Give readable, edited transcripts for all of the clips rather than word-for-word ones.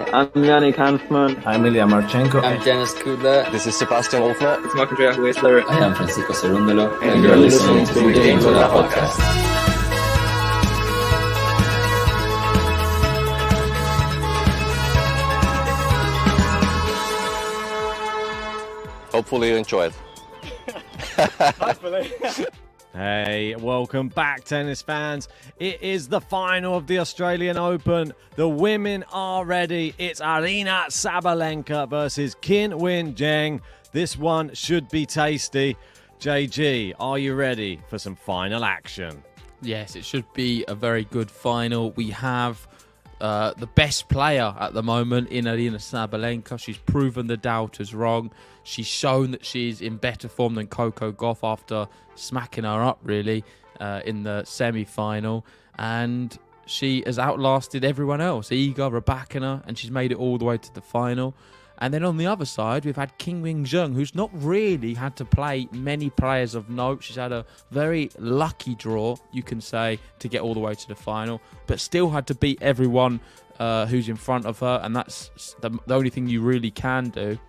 I'm Yannick Hanfman. I'm Ilya Marchenko. I'm Dennis Kudla. This is Sebastian Wolfner. It's Marc-Andrea Whistler. I am Francisco Cerundolo. And you're listening to the gametolovepodcast. Hopefully you enjoyed. Hopefully. Hey, welcome back, tennis fans. It is the final of the Australian Open. The women are ready. It's Aryna Sabalenka versus Qinwen ZHENG. This one should be tasty. JG, are you ready for some final action? Yes, it should be a very good final. We have the best player at the moment in Aryna Sabalenka. She's proven the doubters wrong. She's shown that she's in better form than Coco Gauff after smacking her up, really, in the semi-final. And she has outlasted everyone else, Iga, Rybakina, and she's made it all the way to the final. And then on the other side, we've had Qinwen ZHENG, who's not really had to play many players of note. She's had a very lucky draw, you can say, to get all the way to the final, but still had to beat everyone who's in front of her, and that's the only thing you really can do.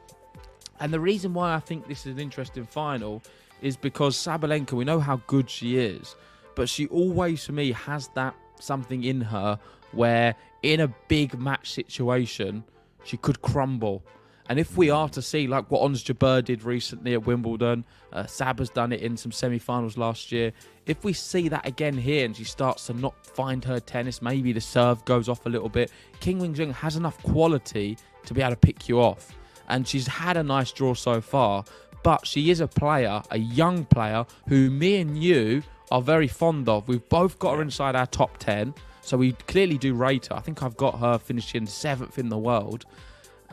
And the reason why I think this is an interesting final is because Sabalenka, we know how good she is, but she always, for me, has that something in her where in a big match situation, she could crumble. And if we are to see, like what Ons Jabeur did recently at Wimbledon, Sab has done it in some semi-finals last year, if we see that again here and she starts to not find her tennis, maybe the serve goes off a little bit, Qinwen ZHENG has enough quality to be able to pick you off. And she's had a nice draw so far, but she is a player, a young player, who me and you are very fond of. We've both got her inside our top 10, so we clearly do rate her. I think I've got her finishing 7th in the world.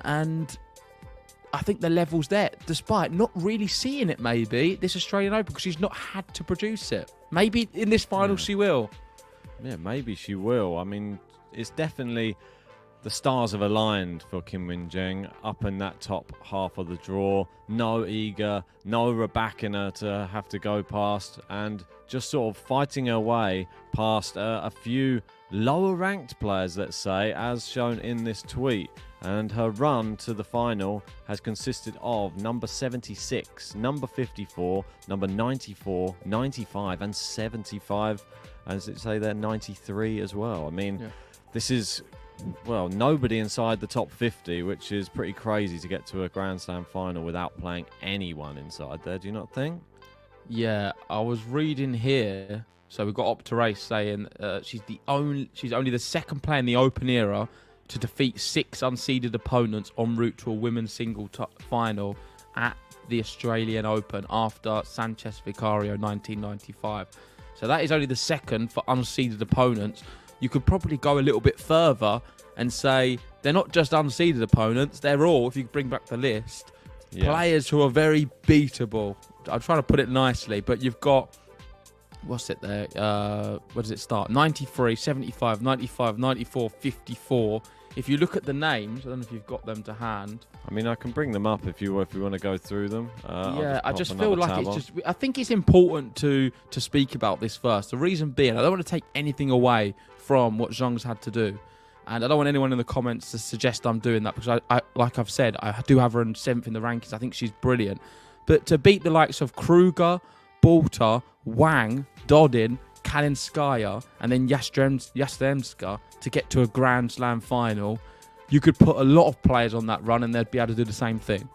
And I think the level's there, despite not really seeing it maybe, this Australian Open, because she's not had to produce it. Maybe in this final she will. Yeah, maybe she will. I mean, it's definitely the stars have aligned for Qinwen ZHENG up in that top half of the draw. No Iga, no Rybakina to have to go past, and just sort of fighting her way past a few lower ranked players, let's say, as shown in this tweet. And her run to the final has consisted of number 76, number 54, number 94, 95 and 75. As it say there, 93 as well. I mean, This is, well, nobody inside the top 50, which is pretty crazy to get to a Grand Slam final without playing anyone inside there. Do you not think? Yeah, I was reading here. So we've got Opta Race saying she's only the second player in the Open era to defeat 6 unseeded opponents en route to a women's single final at the Australian Open after Sanchez Vicario 1995. So that is only the second for unseeded opponents. You could probably go a little bit further and say they're not just unseeded opponents, they're all, if you bring back the list, players who are very beatable. I'm trying to put it nicely, but you've got, what's it there? Where does it start? 93, 75, 95, 94, 54. If you look at the names, I don't know if you've got them to hand. I mean, I can bring them up if you want to go through them. I just feel like it's just. I think it's important to speak about this first. The reason being, I don't want to take anything away from what Zheng's had to do, and I don't want anyone in the comments to suggest I'm doing that, because I like I've said, I do have her in 7th in the rankings. I think she's brilliant, but to beat the likes of Kruger, Balter, Wang, Dodin, Kalinskaya, and then Yastremska to get to a Grand Slam final, you could put a lot of players on that run and they'd be able to do the same thing.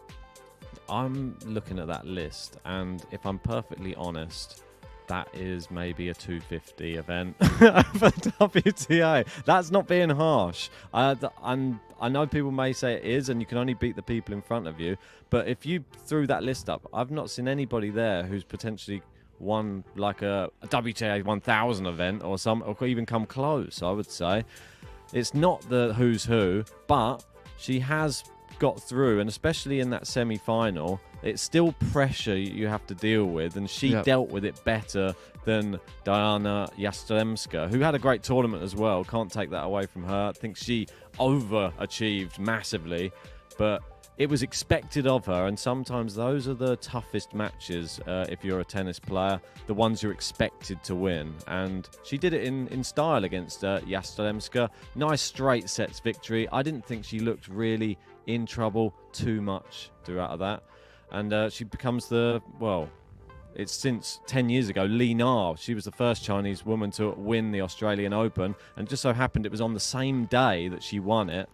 I'm looking at that list, and if I'm perfectly honest, that is maybe a 250 event for WTA. That's not being harsh. I know people may say it is, and you can only beat the people in front of you. But if you threw that list up, I've not seen anybody there who's potentially won like a WTA 1000 event or even come close. I would say it's not the who's who, but she has got through, and especially in that semi-final, it's still pressure you have to deal with, and she dealt with it better than Diana Yastremska, who had a great tournament as well. Can't take that away from her. I think she overachieved massively, but it was expected of her, and sometimes those are the toughest matches if you're a tennis player, the ones you're expected to win. And she did it in style against Yastalemska. Nice straight sets victory. I didn't think she looked really in trouble too much throughout that. And she becomes it's since 10 years ago, Li Na. She was the first Chinese woman to win the Australian Open, and just so happened it was on the same day that she won it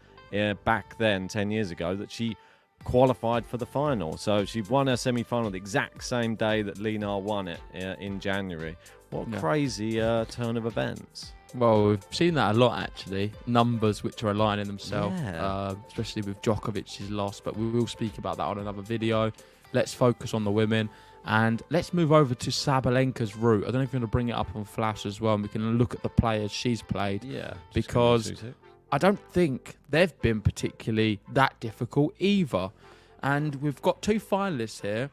back then, 10 years ago, that she qualified for the final. So she won her semi-final the exact same day that Li Na won it in January. What a crazy turn of events. Well, we've seen that a lot, actually. Numbers which are aligning themselves, especially with Djokovic's loss. But we will speak about that on another video. Let's focus on the women. And let's move over to Sabalenka's route. I don't know if you're going to bring it up on Flash as well, and we can look at the players she's played. Yeah. Because I don't think they've been particularly that difficult either. And we've got two finalists here.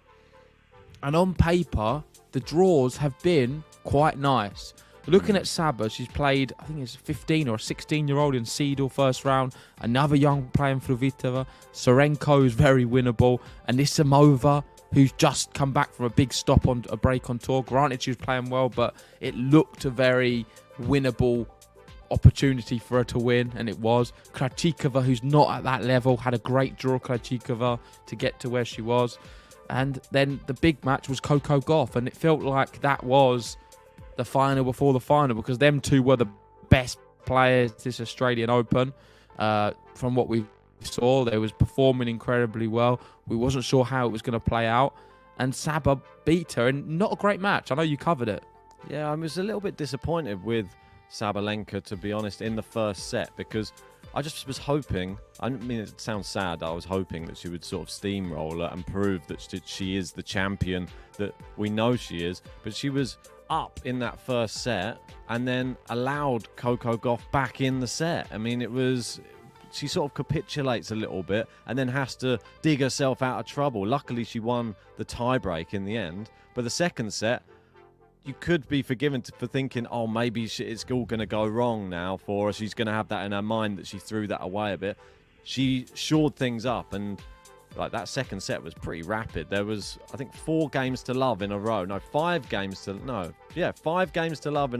And on paper, the draws have been quite nice. Looking at Saba, she's played, I think it's a 15 or a 16-year-old in Seedorf first round. Another young player in Flovitova. Sorenko is very winnable. Anisimova, who's just come back from a big stop on a break on tour. Granted, she was playing well, but it looked a very winnable opportunity for her to win, and it was. Krejcikova, who's not at that level, had a great draw, Krejcikova, to get to where she was. And then the big match was Coco Gauff, and it felt like that was the final before the final, because them two were the best players this Australian Open. From what we saw, they was performing incredibly well. We wasn't sure how it was going to play out, and Saba beat her in not a great match. I know you covered it. Yeah, I was a little bit disappointed with Sabalenka, to be honest, in the first set, because I just was hoping, I mean, it sounds sad, I was hoping that she would sort of steamroll her and prove that she is the champion that we know she is, but she was up in that first set and then allowed Coco Gauff back in the set. I mean, she sort of capitulates a little bit and then has to dig herself out of trouble. Luckily, she won the tiebreak in the end, but the second set, you could be forgiven for thinking, oh, maybe it's all going to go wrong now for her. She's going to have that in her mind that she threw that away a bit. She shored things up, and like that second set was pretty rapid. There was, I think, 5 games to love in a row in a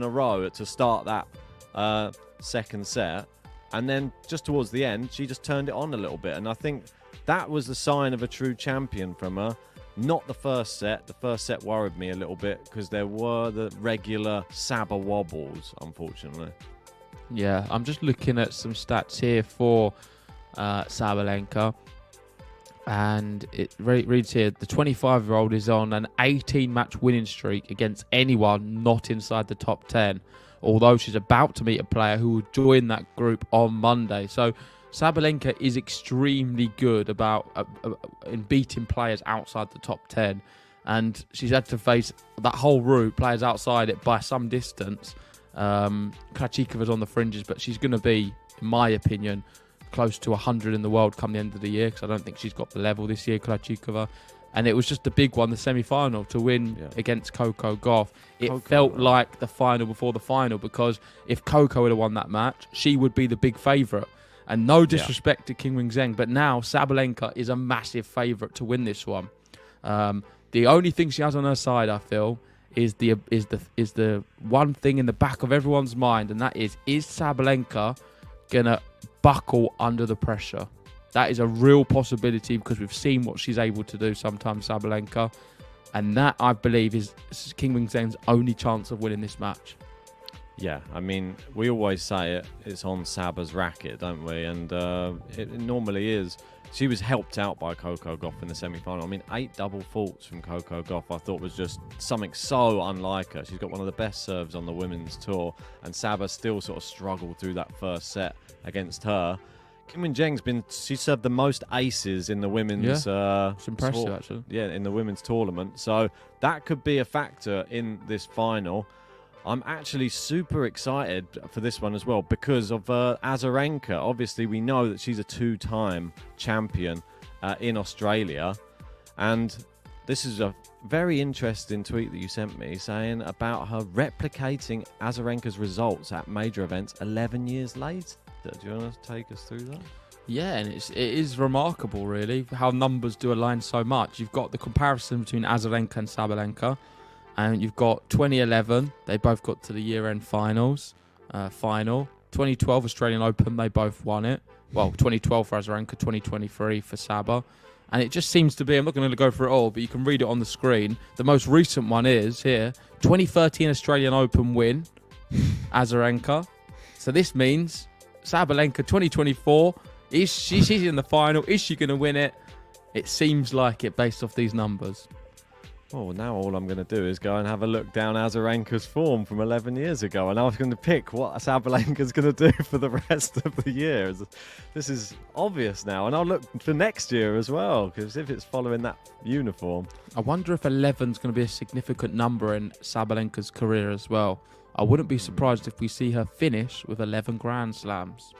row to start that second set. And then just towards the end, she just turned it on a little bit. And I think that was the sign of a true champion from her. Not the first set. The first set worried me a little bit because there were the regular Saba wobbles, unfortunately. Yeah, I'm just looking at some stats here for Sabalenka. And it reads here, the 25-year-old is on an 18-match winning streak against anyone not inside the top 10, although she's about to meet a player who will join that group on Monday. So Sabalenka is extremely good in beating players outside the top 10. And she's had to face that whole route, players outside it by some distance. Krejcikova's on the fringes, but she's going to be, in my opinion, close to 100 in the world come the end of the year, because I don't think she's got the level this year, Krejcikova. And it was just a big one, the semi-final, to win against Coco Gauff. It felt like the final before the final, because if Coco had won that match, she would be the big favourite. And no disrespect to Qinwen Zheng, but now Sabalenka is a massive favourite to win this one. The only thing she has on her side, I feel, is the one thing in the back of everyone's mind, and that is Sabalenka gonna buckle under the pressure? That is a real possibility, because we've seen what she's able to do sometimes, Sabalenka, and that, I believe, is Qinwen Zheng's only chance of winning this match. Yeah, I mean, we always say it's on Saba's racket, don't we? And it normally is. She was helped out by Coco Gauff in the semi-final. I mean, 8 double faults from Coco Gauff I thought was just something so unlike her. She's got one of the best serves on the women's tour, and Saba still sort of struggled through that first set against her. Qinwen Zheng's she served the most aces in the women's it's impressive, actually. Yeah, in the women's tournament. So that could be a factor in this final. I'm actually super excited for this one as well because of Azarenka. Obviously, we know that she's a 2-time champion in Australia. And this is a very interesting tweet that you sent me saying about her replicating Azarenka's results at major events 11 years later. Do you want to take us through that? Yeah, and it is remarkable, really, how numbers do align so much. You've got the comparison between Azarenka and Sabalenka, and you've got 2011. They both got to the year-end final. 2012 Australian Open, they both won it. Well, 2012 for Azarenka, 2023 for Saba. And it just seems to be, I'm not going to go through it all, but you can read it on the screen. The most recent one is here, 2013 Australian Open win, Azarenka. So this means Sabalenka 2024, she's in the final. Is she going to win it? It seems like it based off these numbers. Oh, now all I'm going to do is go and have a look down Azarenka's form from 11 years ago, and I was going to pick what Sabalenka's going to do for the rest of the year. This is obvious now, and I'll look for next year as well, because if it's following that uniform. I wonder if 11 is going to be a significant number in Sabalenka's career as well. I wouldn't be surprised if we see her finish with 11 Grand Slams.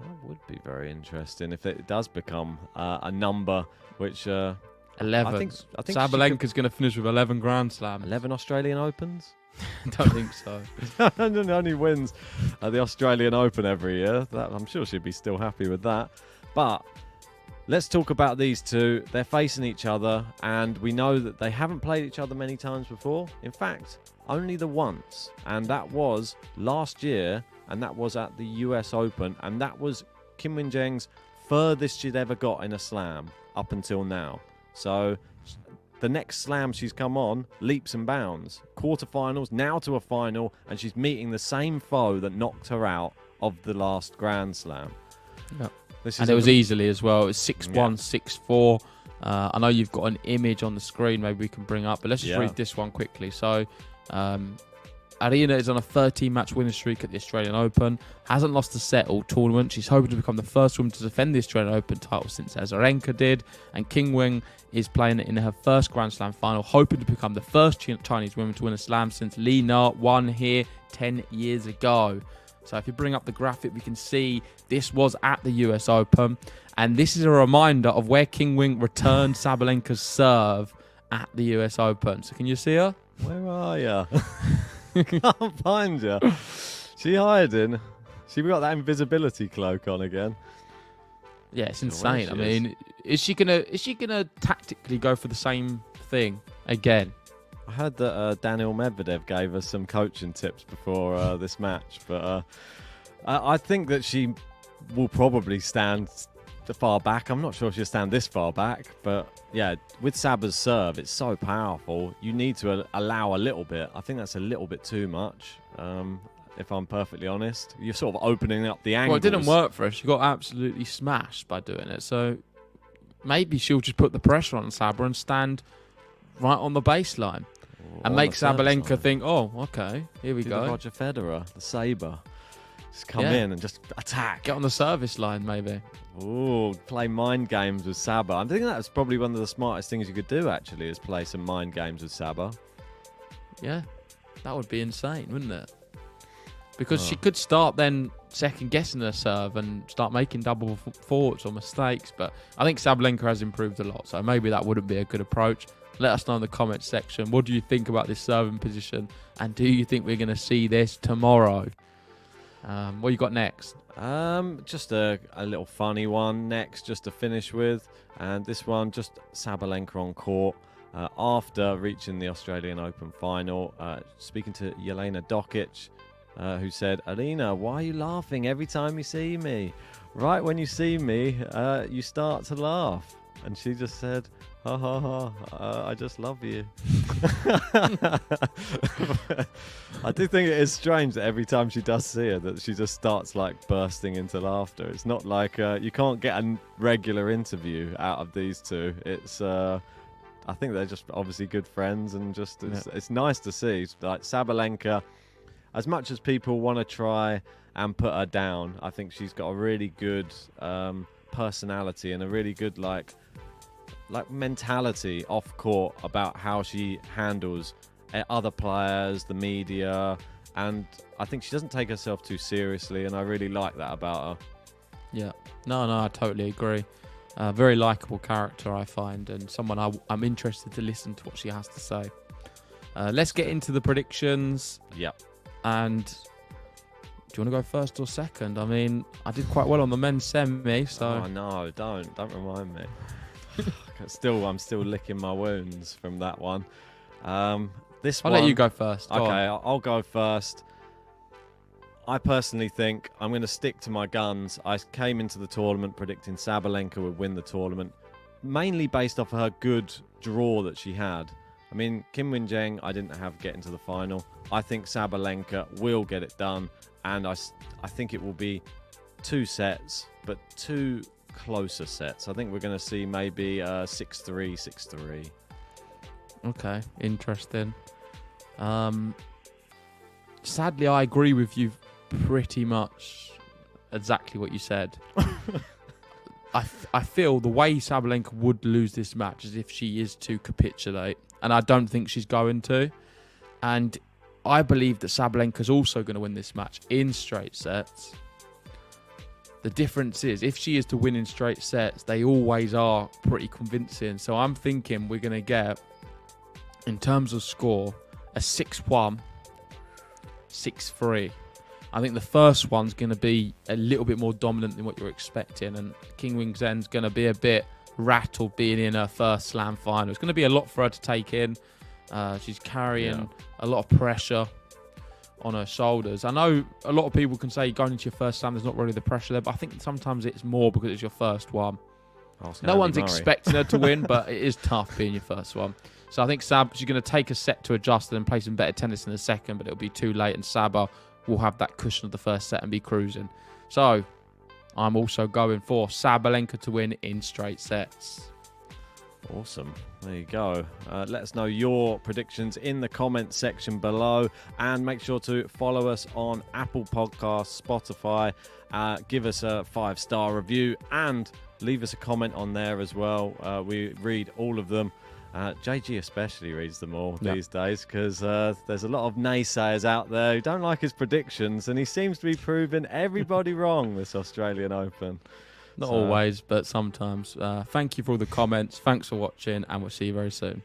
That would be very interesting if it does become a number which... 11. I think Sabalenka's going to finish with 11 Grand Slams. 11 Australian Opens? Don't think so. Only wins the Australian Open every year. I'm sure she'd be still happy with that. But let's talk about these two. They're facing each other, and we know that they haven't played each other many times before. In fact, only the once, and that was last year, and that was at the US Open, and that was Qinwen Zheng's furthest she'd ever got in a slam up until now. So the next slam she's come on, leaps and bounds. Quarterfinals, now to a final, and she's meeting the same foe that knocked her out of the last Grand Slam. Yep. And it was easily as well. It was 6-1, 6-4. I know you've got an image on the screen maybe we can bring up, but let's just read this one quickly. So Aryna is on a 13-match winning streak at the Australian Open. Hasn't lost a set all tournament. She's hoping to become the first woman to defend the Australian Open title since Azarenka did. And Qinwen is playing in her first Grand Slam final, hoping to become the first Chinese woman to win a slam since Li Na won here 10 years ago. So if you bring up the graphic, we can see this was at the US Open. And this is a reminder of where Qinwen returned Sabalenka's serve at the US Open. So can you see her? Where are you? Can't find you. She hiding. She got that invisibility cloak on again. Yeah, it's insane. I mean, is she gonna tactically go for the same thing again? I heard that Daniil Medvedev gave us some coaching tips before this match, but I think that she will probably stand far back. I'm not sure if she'll stand this far back, but yeah, with Saba's serve, it's so powerful. You need to allow a little bit. I think that's a little bit too much. If I'm perfectly honest, you're sort of opening up the angles. Well, it didn't work for her. She got absolutely smashed by doing it. So maybe she'll just put the pressure on Saba and stand right on the baseline and make Sabalenka think, oh, okay, here we go. The Roger Federer, the Saber. Just come in and just attack. Get on the service line, maybe. Ooh, play mind games with Saba. I think that's probably one of the smartest things you could do, actually, is play some mind games with Saba. Yeah, that would be insane, wouldn't it? Because she could start then second-guessing her serve and start making double faults or mistakes. But I think Sabalenka has improved a lot, so maybe that wouldn't be a good approach. Let us know in the comments section. What do you think about this serving position? And do you think we're going to see this tomorrow? What you got next? Just a little funny one next, just to finish with. And this one, just Sabalenka on court. After reaching the Australian Open final, speaking to Jelena Dokic, who said, Aryna, why are you laughing every time you see me? Right when you see me, you start to laugh. And she just said, ha ha ha, I just love you. I do think it is strange that every time she does see her, that she just starts like bursting into laughter. It's not like you can't get a regular interview out of these two. It's I think they're just obviously good friends, and just it's nice to see. Like Sabalenka, as much as people want to try and put her down, I think she's got a really good personality and a really good like mentality off court about how she handles other players, the media, and I think she doesn't take herself too seriously, and I really like that about her. Yeah, no, I totally agree. Very likable character, I find, and someone I'm interested to listen to what she has to say. Let's get into the predictions. Yep. And you want to go first or second? I mean, I did quite well on the men's semi, so... Oh, no, don't remind me. I'm still licking my wounds from that one. I'll let you go first. Go Okay, on. I'll go first. I personally think I'm going to stick to my guns. I came into the tournament predicting Sabalenka would win the tournament, mainly based off of her good draw that she had. I mean, Qinwen Zheng, I didn't have get into the final. I think Sabalenka will get it done, and I think it will be 2 sets, but 2 closer sets. I think we're going to see maybe 6-3, 6-3. Okay, interesting. Sadly, I agree with you pretty much exactly what you said. I feel the way Sabalenka would lose this match is if she is to capitulate, and I don't think she's going to. And I believe that Sabalenka's also going to win this match in straight sets. The difference is, if she is to win in straight sets, they always are pretty convincing. So I'm thinking we're going to get, in terms of score, a 6-1, 6-3. I think the first one's going to be a little bit more dominant than what you're expecting, and Qinwen Zheng's going to be a bit rattled being in her first slam final. It's going to be a lot for her to take in. She's carrying a lot of pressure on her shoulders. I know a lot of people can say going into your first slam, there's not really the pressure there, but I think sometimes it's more because it's your first one. No one's expecting her to win, but it is tough being your first one. So I think she's going to take a set to adjust and then play some better tennis in the second, but it'll be too late, and Saba will have that cushion of the first set and be cruising. So I'm also going for Sabalenka to win in straight sets. Awesome. There you go. Let us know your predictions in the comments section below, and make sure to follow us on Apple Podcasts, Spotify. Give us a 5-star review and leave us a comment on there as well. We read all of them. JG especially reads them all these days, because there's a lot of naysayers out there who don't like his predictions, and he seems to be proving everybody wrong this Australian Open. Not always, but sometimes. Thank you for all the comments. Thanks for watching, and we'll see you very soon.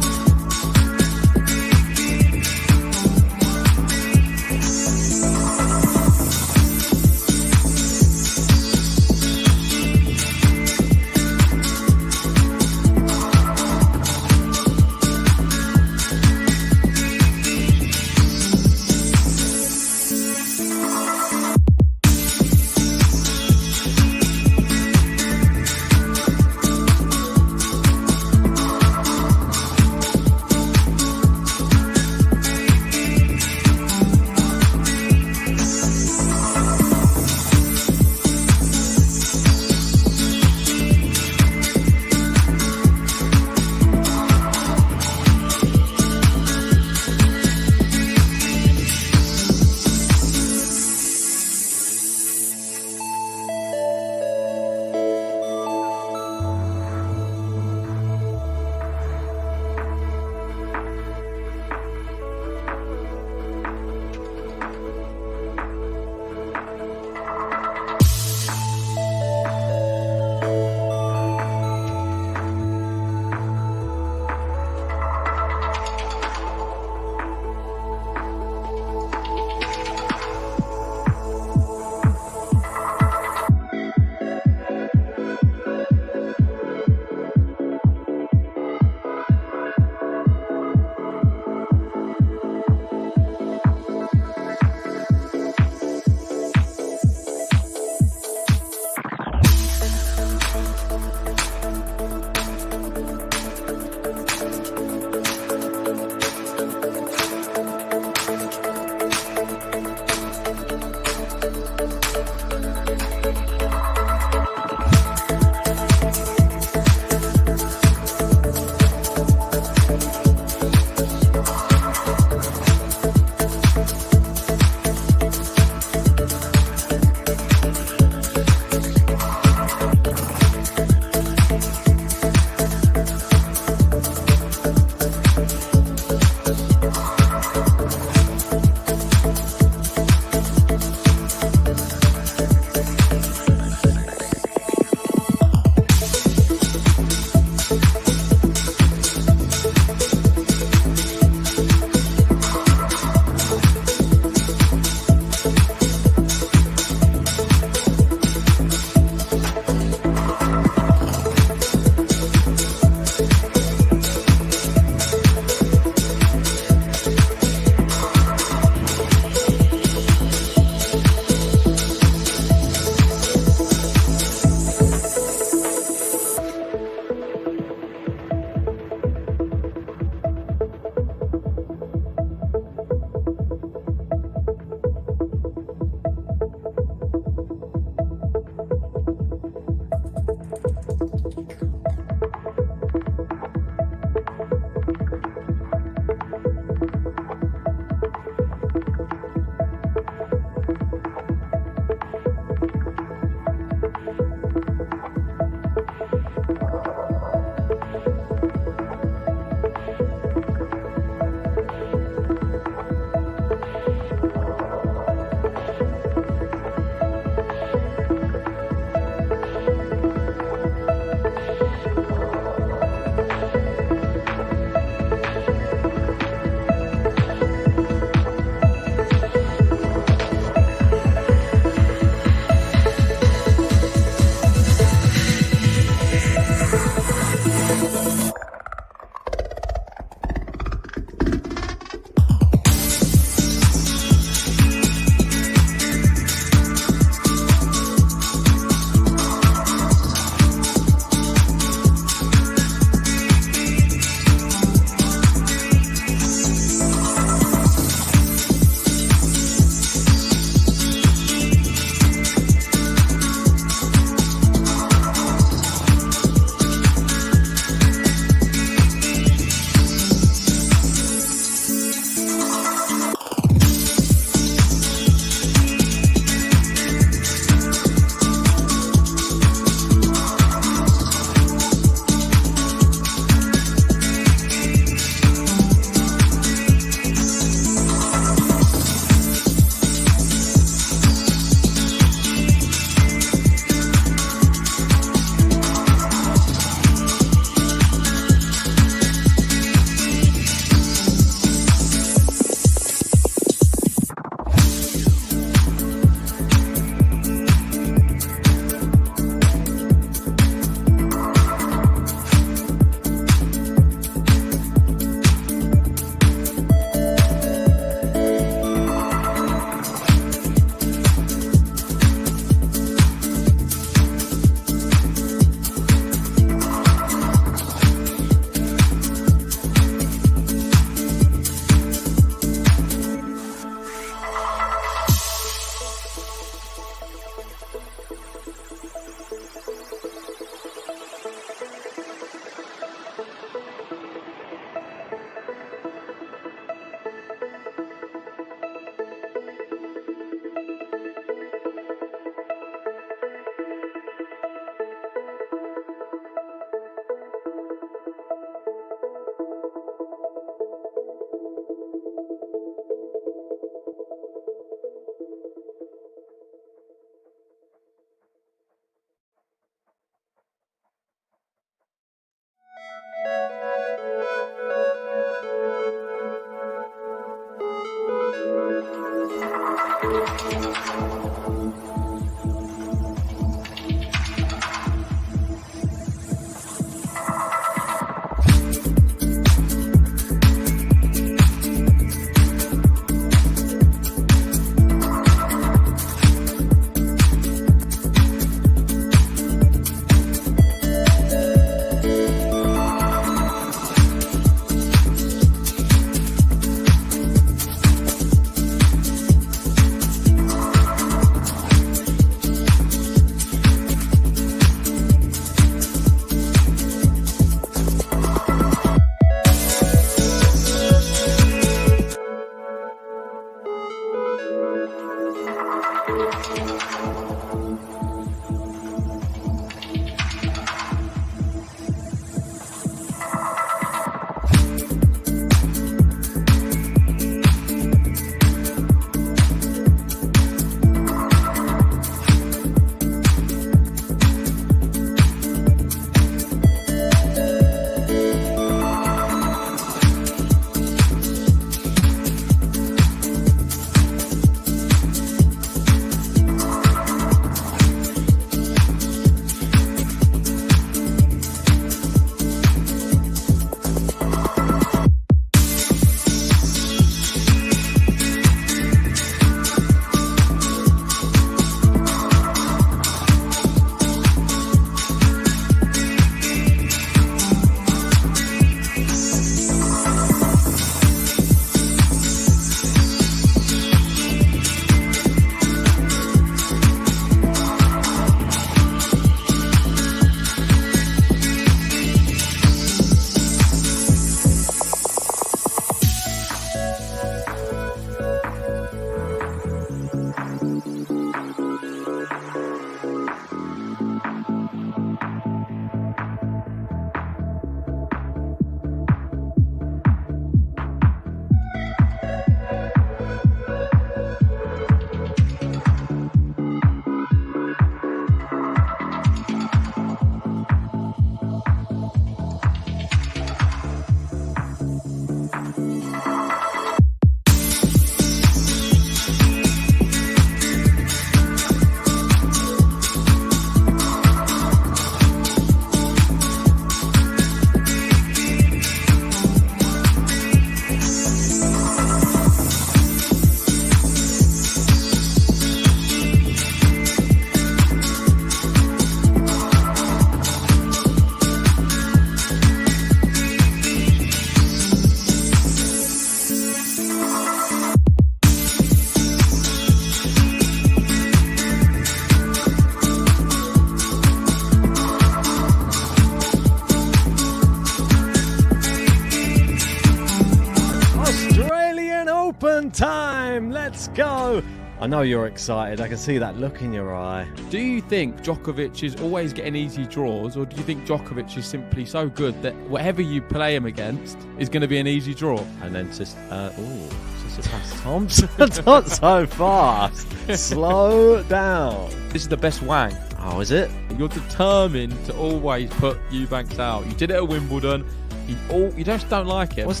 time. Let's go. I know you're excited. I can see that look in your eye. Do you think Djokovic is always getting easy draws, or do you think Djokovic is simply so good that whatever you play him against is going to be an easy draw? And then just, Tsitsipas Thompson. Not so fast. Slow down. This is the best Wang. Oh, is it? You're determined to always put Eubanks out. You did it at Wimbledon. You just don't like it. It's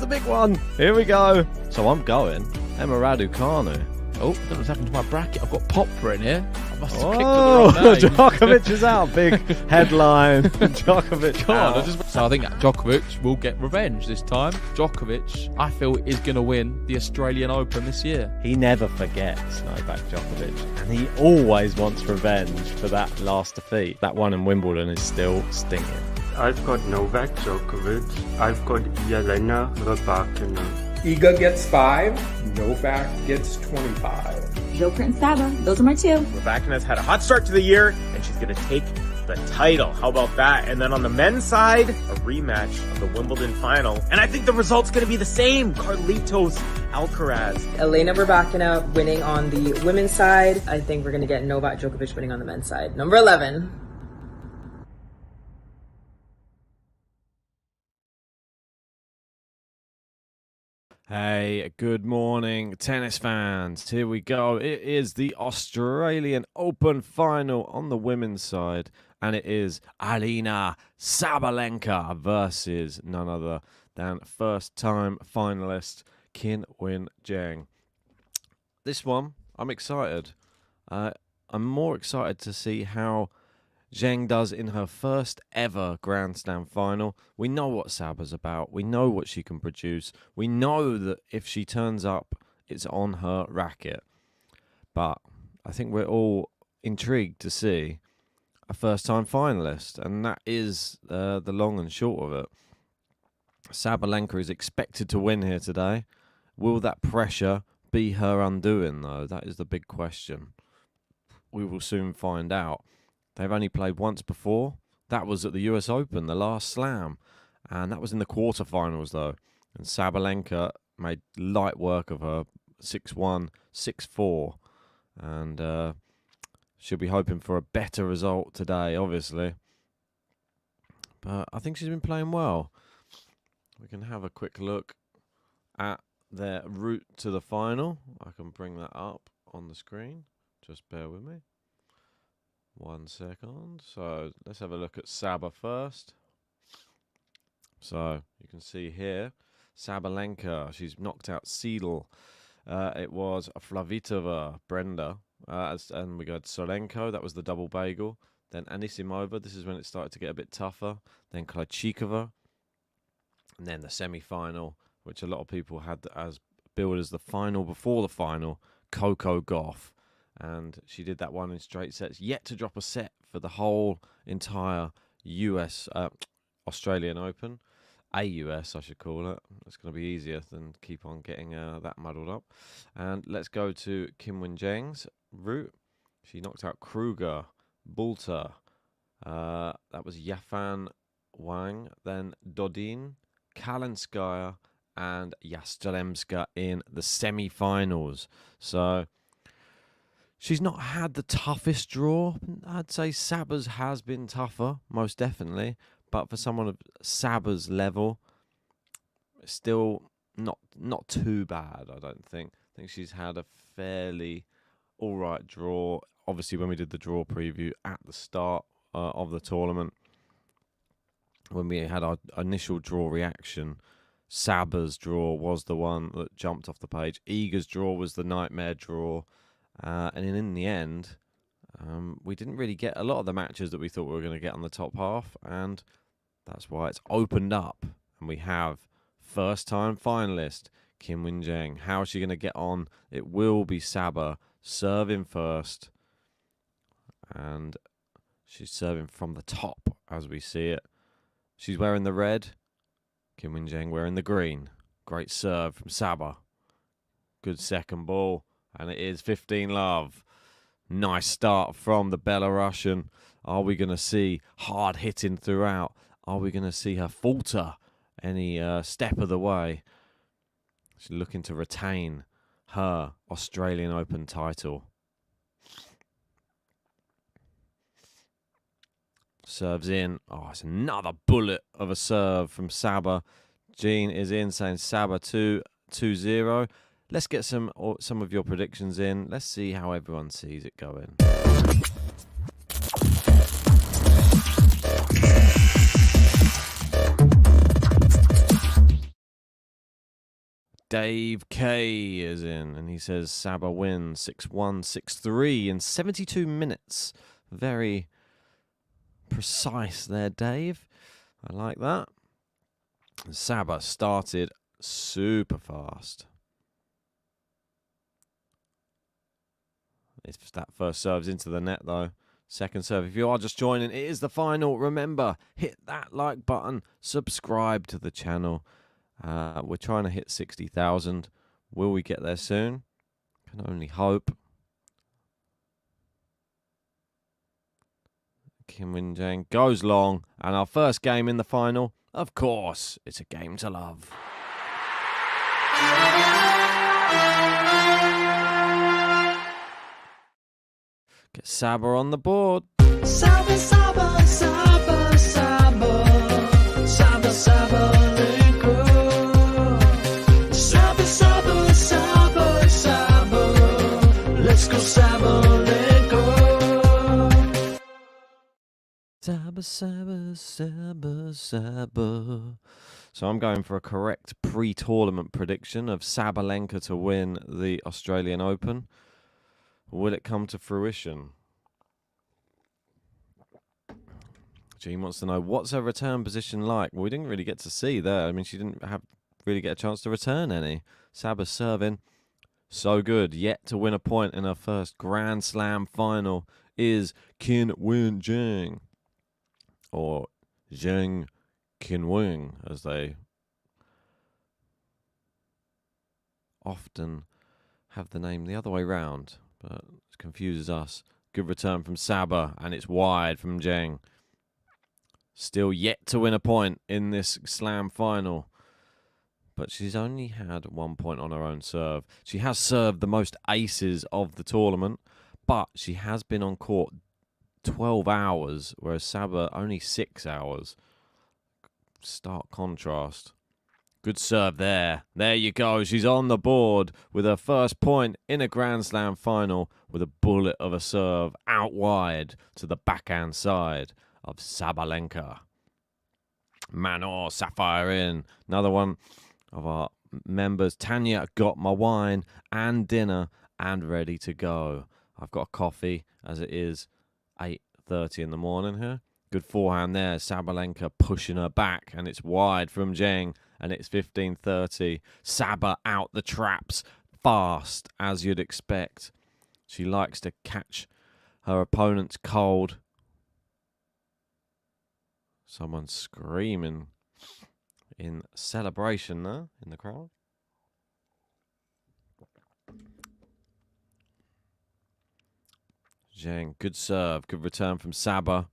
the big one. Here we go. So I'm going Emma Raducanu. Oh, I don't know what's happened to my bracket. I've got Popper in here. I must have clicked Oh, on the wrong name. Djokovic is out. Big headline. Djokovic out. So I think Djokovic will get revenge this time. Djokovic, I feel, is going to win the Australian Open this year. He never forgets Novak Djokovic, and he always wants revenge for that last defeat. That one in Wimbledon is still stinging. I've got Novak Djokovic. I've got Jelena Rybakina. Iga gets 5, Novak gets 25. Joker and Saba, those are my two. Rybakina's had a hot start to the year, and she's going to take the title. How about that? And then on the men's side, a rematch of the Wimbledon final. And I think the result's going to be the same. Carlitos Alcaraz. Elena Rybakina winning on the women's side. I think we're going to get Novak Djokovic winning on the men's side. Number 11. Hey, good morning, tennis fans. Here we go. It is the Australian Open final on the women's side, and it is Aryna Sabalenka versus none other than first-time finalist Qinwen ZHENG. This one I'm excited. I'm more excited to see how Zheng does in her first ever Grand Slam final. We know what Saba's about. We know what she can produce. We know that if she turns up, it's on her racket. But I think we're all intrigued to see a first-time finalist, and that is the long and short of it. Sabalenka is expected to win here today. Will that pressure be her undoing, though? That is the big question. We will soon find out. They've only played once before. That was at the US Open, the last slam. And that was in the quarterfinals, though. And Sabalenka made light work of her, 6-1, 6-4. And she'll be hoping for a better result today, obviously. But I think she's been playing well. We can have a quick look at their route to the final. I can bring that up on the screen. Just bear with me. 1 second. So let's have a look at Saba first. So you can see here, Sabalenka, she's knocked out Seidel. It was Flavitova, Brenda. And we got Solenko, that was the double bagel. Then Anisimova, this is when it started to get a bit tougher. Then Krejcikova. And then the semi-final, which a lot of people had as billed as the final before the final, Coco Gauff. And she did that one in straight sets, yet to drop a set for the whole entire Australian Open. AUS, I should call it. It's going to be easier than keep on getting that muddled up. And let's go to Qinwen Zheng's route. She knocked out Kruger, Bulter. That was Yafan Wang. Then Dodin, Kalinskaya, and Yastremska in the semi-finals. So she's not had the toughest draw. I'd say Saba's has been tougher, most definitely. But for someone of Saba's level, it's still not too bad, I don't think. I think she's had a fairly all-right draw. Obviously, when we did the draw preview at the start of the tournament, when we had our initial draw reaction, Saba's draw was the one that jumped off the page. Iga's draw was the nightmare draw. And in the end, we didn't really get a lot of the matches that we thought we were going to get on the top half. And that's why it's opened up. And we have first-time finalist, Qinwen Zheng. How is she going to get on? It will be Saba serving first. And she's serving from the top as we see it. She's wearing the red. Qinwen Zheng wearing the green. Great serve from Saba. Good second ball. And it is 15-love. Nice start from the Belarusian. Are we going to see hard hitting throughout? Are we going to see her falter any step of the way? She's looking to retain her Australian Open title. Serves in. Oh, it's another bullet of a serve from Saba. Jean is in saying Saba 2-0. Let's get some of your predictions in. Let's see how everyone sees it going. Dave K is in, and he says Saba wins 6-1, 6-3 in 72 minutes. Very precise there, Dave. I like that. Saba started super fast. If that first serve's into the net, though. Second serve. If you are just joining, it is the final. Remember, hit that like button. Subscribe to the channel. We're trying to hit 60,000. Will we get there soon? Can only hope. Qinwen Zheng goes long. And our first game in the final, of course, it's a game to love. Get Saba on the board. Saba, Saba, Saba, Saba, Saba, Sabalenka. Saba, Saba, Saba, Saba. Let's go, Sabalenka. Saba, Saba, Saba, Saba. So I'm going for a correct pre-tournament prediction of Sabalenka to win the Australian Open. Will it come to fruition? Jean wants to know, what's her return position like? Well, we didn't really get to see there. I mean, she didn't really get a chance to return any. Saba's serving. So good. Yet to win a point in her first Grand Slam final is Qinwen Zheng. Or Zheng Qinwen, as they often have the name the other way round. But it confuses us. Good return from Saba, and it's wide from Zheng. Still yet to win a point in this slam final. But she's only had 1 point on her own serve. She has served the most aces of the tournament, but she has been on court 12 hours, whereas Saba only 6 hours. Stark contrast. Good serve there. There you go. She's on the board with her first point in a Grand Slam final with a bullet of a serve out wide to the backhand side of Sabalenka. Manor Sapphire in. Another one of our members. Tanya got my wine and dinner and ready to go. I've got a coffee as it is 8:30 in the morning here. Good forehand there. Sabalenka pushing her back, and it's wide from Zheng, and it's 15:30. Saba out the traps fast, as you'd expect. She likes to catch her opponents cold. Someone screaming in celebration there in the crowd. Zheng, good serve, good return from Saba.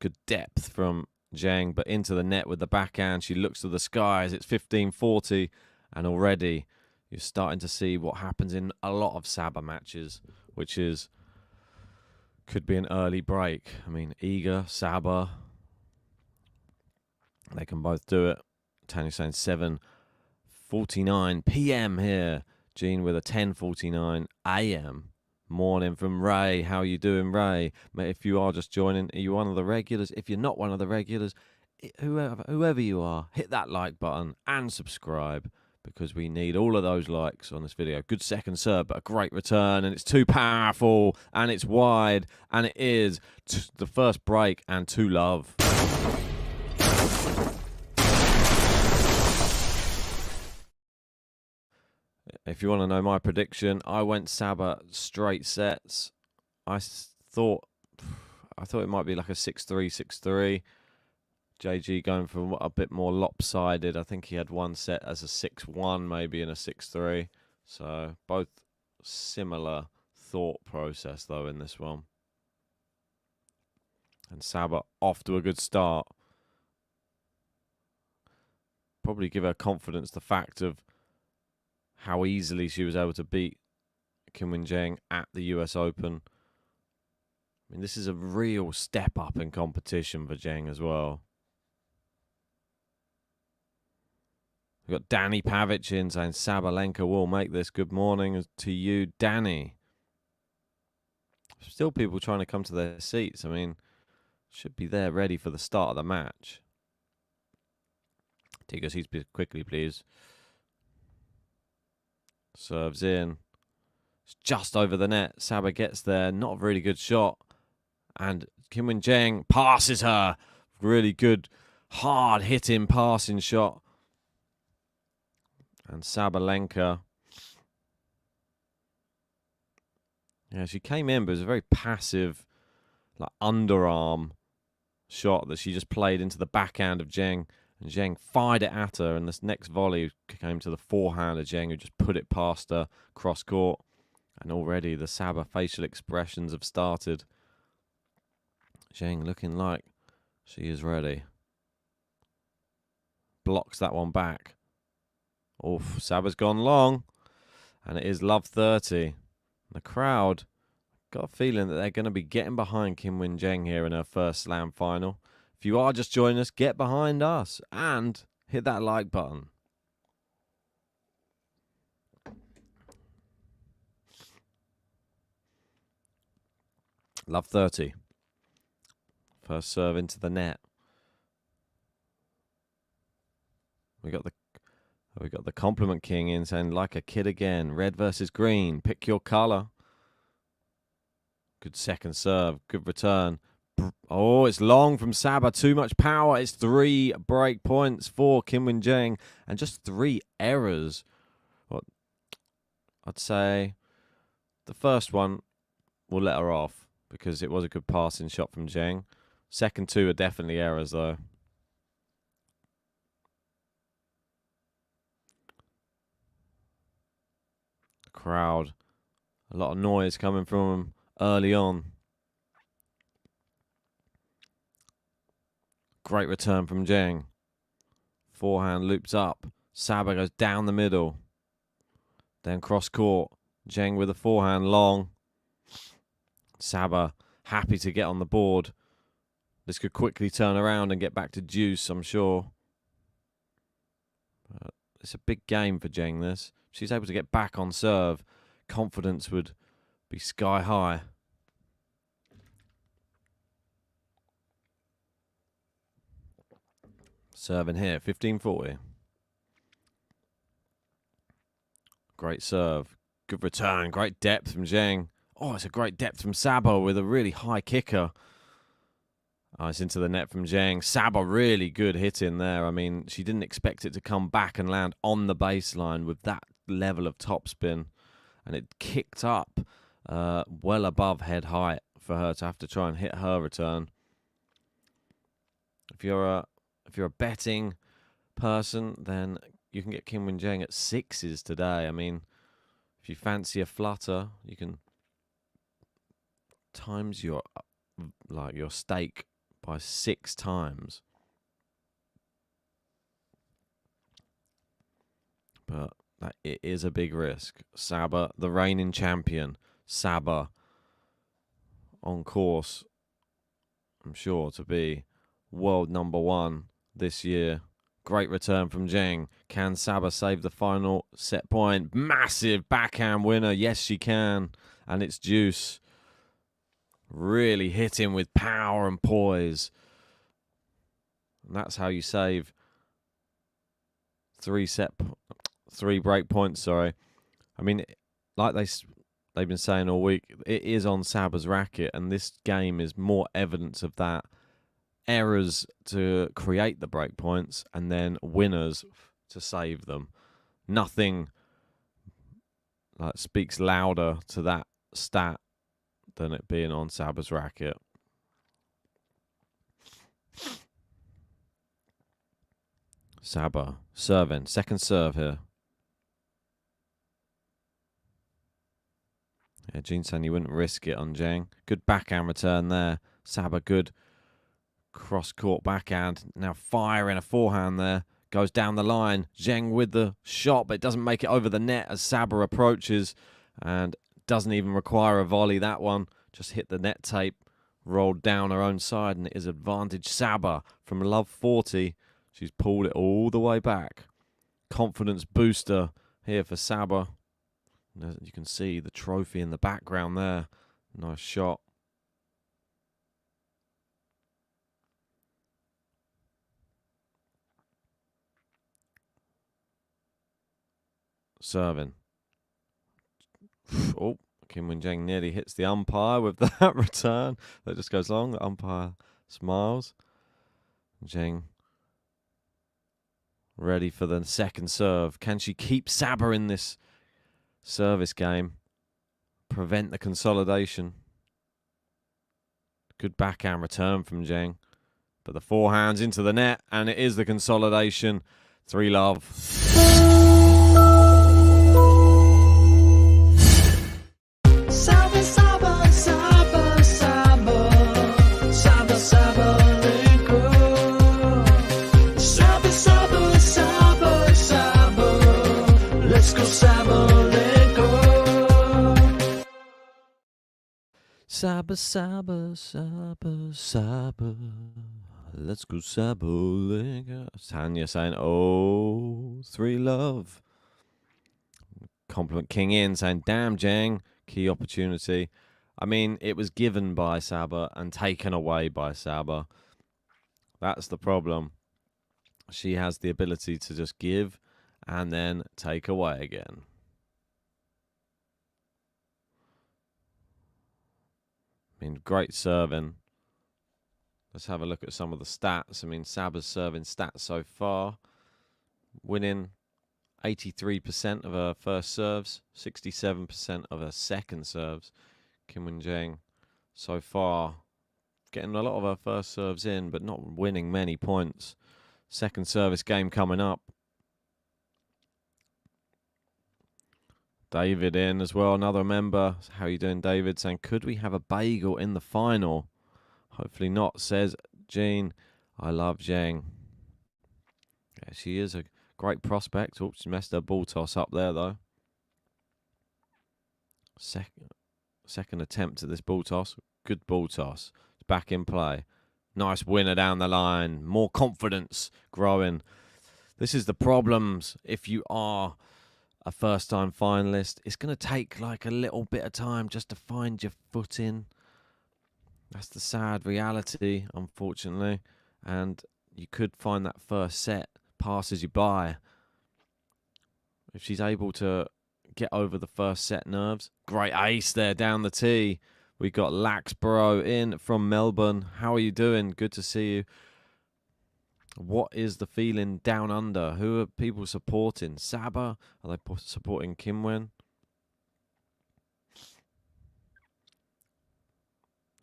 Good depth from Zheng, but into the net with the backhand. She looks to the skies. It's 15:40, and already you're starting to see what happens in a lot of Saba matches, which is could be an early break. I mean, Iga, Saba, they can both do it. Tanya saying 7:49 p.m. here. Jean with a 10:49 a.m. morning from Ray. How you doing, Ray? Mate, if you are just joining, are you one of the regulars? If you're not one of the regulars, whoever you are, hit that like button and subscribe, because we need all of those likes on this video. Good second serve, but a great return, and it's too powerful, and it's wide, and it is the first break and 2-love. If you want to know my prediction, I went Saba straight sets. I thought it might be like a 6-3, 6-3. JG going for a bit more lopsided. I think he had one set as a 6-1 maybe and a 6-3. So both similar thought process though in this one. And Saba off to a good start. Probably give her confidence the fact of how easily she was able to beat Qinwen Zheng at the US Open. I mean, this is a real step up in competition for Zheng as well. We've got Danny Pavic in saying Sabalenka will make this. Good morning to you, Danny. Still people trying to come to their seats. I mean, should be there ready for the start of the match. Take your seats quickly, please. Serves in. It's just over the net. Saba gets there. Not a really good shot. And Qinwen Zheng passes her. Really good, hard-hitting passing shot. And Sabalenka. Yeah, she came in, but it was a very passive, like underarm shot that she just played into the backhand of Zheng. And Zheng fired it at her, and this next volley came to the forehand of Zheng, who just put it past her cross court. And already the Saba facial expressions have started. Zheng looking like she is ready. Blocks that one back. Oof, Saba's gone long. And it is love 30. The crowd got a feeling that they're going to be getting behind Qinwen Zheng here in her first slam final. If you are just joining us, get behind us and hit that like button. Love 30. First serve into the net. We got the compliment king in saying like a kid again. Red versus green. Pick your color. Good second serve. Good return. Oh, it's long from Saba. Too much power. It's 3 break points for Qinwen Zheng and just 3 errors. What I'd say the first one will let her off because it was a good passing shot from Zheng. Second 2 are definitely errors though. The crowd, a lot of noise coming from them early on. Great return from Zheng. Forehand loops up. Saba goes down the middle. Then cross court. Zheng with a forehand long. Saba happy to get on the board. This could quickly turn around and get back to deuce, I'm sure. But it's a big game for Zheng, this. She's able to get back on serve. Confidence would be sky high. Serving here, 15-40. Great serve. Good return. Great depth from Zheng. Oh, it's a great depth from Saba with a really high kicker. Oh, it's into the net from Zheng. Saba really good hitting there. I mean, she didn't expect it to come back and land on the baseline with that level of topspin. And it kicked up well above head height for her to have to try and hit her return. If you're a betting person, then you can get Qinwen Zheng at 6s today. I mean, if you fancy a flutter, you can times your stake by 6 times. But it is a big risk. Saba, the reigning champion. Saba on course, I'm sure, to be world #1 this year. Great return from Zheng. Can Saba save the final set point? Massive backhand winner. Yes, she can. And it's deuce. Really hitting with power and poise. And that's how you save 3 break points, sorry. I mean, like they've been saying all week, it is on Saba's racket, and this game is more evidence of that. Errors to create the break points and then winners to save them. Nothing speaks louder to that stat than it being on Saba's racket. Saba serving, second serve here. Yeah, Jin said you wouldn't risk it on Zheng. Good backhand return there. Saba good cross-court backhand. Now firing a forehand there. Goes down the line. Zheng with the shot, but it doesn't make it over the net as Saba approaches. And doesn't even require a volley, that one. Just hit the net tape. Rolled down her own side, and it is advantage Saba from love 40. She's pulled it all the way back. Confidence booster here for Saba. You can see the trophy in the background there. Nice shot. Serving. Oh, Qinwen Zheng nearly hits the umpire with that return. That just goes long. The umpire smiles. Zheng ready for the second serve. Can she keep Saba in this service game? Prevent the consolidation. Good backhand return from Zheng. But the forehands into the net, and it is the consolidation. 3-love. Saba, Saba, Saba, Saba, Saba, Sabalenka. Saba, Saba, Saba, Saba, let's go Sabalenka. Saba, Saba, Saba, Saba, let's go Sabalenka. Tanya saying, oh, 3-love. Compliment King in saying, damn, Zheng, key opportunity. I mean, it was given by Saba and taken away by Saba. That's the problem. She has the ability to just give and then take away again. I mean, great serving. Let's have a look at some of the stats. I mean, Saba's serving stats so far. Winning 83% of her first serves, 67% of her second serves. Qinwen Zheng so far getting a lot of her first serves in, but not winning many points. Second service game coming up. David in as well, another member. How you doing, David? Saying, could we have a bagel in the final? Hopefully not, says Jean. I love Zheng. Yeah, she is a great prospect. Oops, she messed her ball toss up there, though. Second attempt at this ball toss. Good ball toss. It's back in play. Nice winner down the line. More confidence growing. This is the problems if you are a first-time finalist. It's going to take like a little bit of time just to find your footing. That's the sad reality, unfortunately. And you could find that first set passes you by. If she's able to get over the first set nerves. Great ace there down the tee. We got Laxborough in from Melbourne. How are you doing? Good to see you. What is the feeling down under? Who are people supporting? Saba? Are they supporting Qinwen?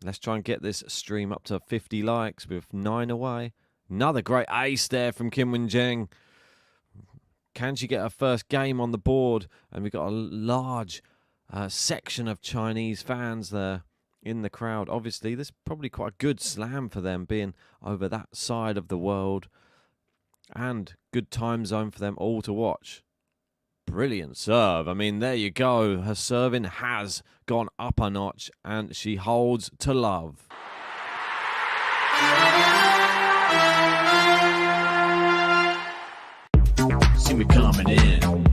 Let's try and get this stream up to 50 likes with 9 away. Another great ace there from Qinwen Zheng. Can she get her first game on the board? And we've got a large section of Chinese fans there in the crowd. Obviously, this is probably quite a good slam for them, being over that side of the world. And good time zone for them all to watch. Brilliant serve. I mean, there you go. Her serving has gone up a notch, and she holds to love. See me coming in,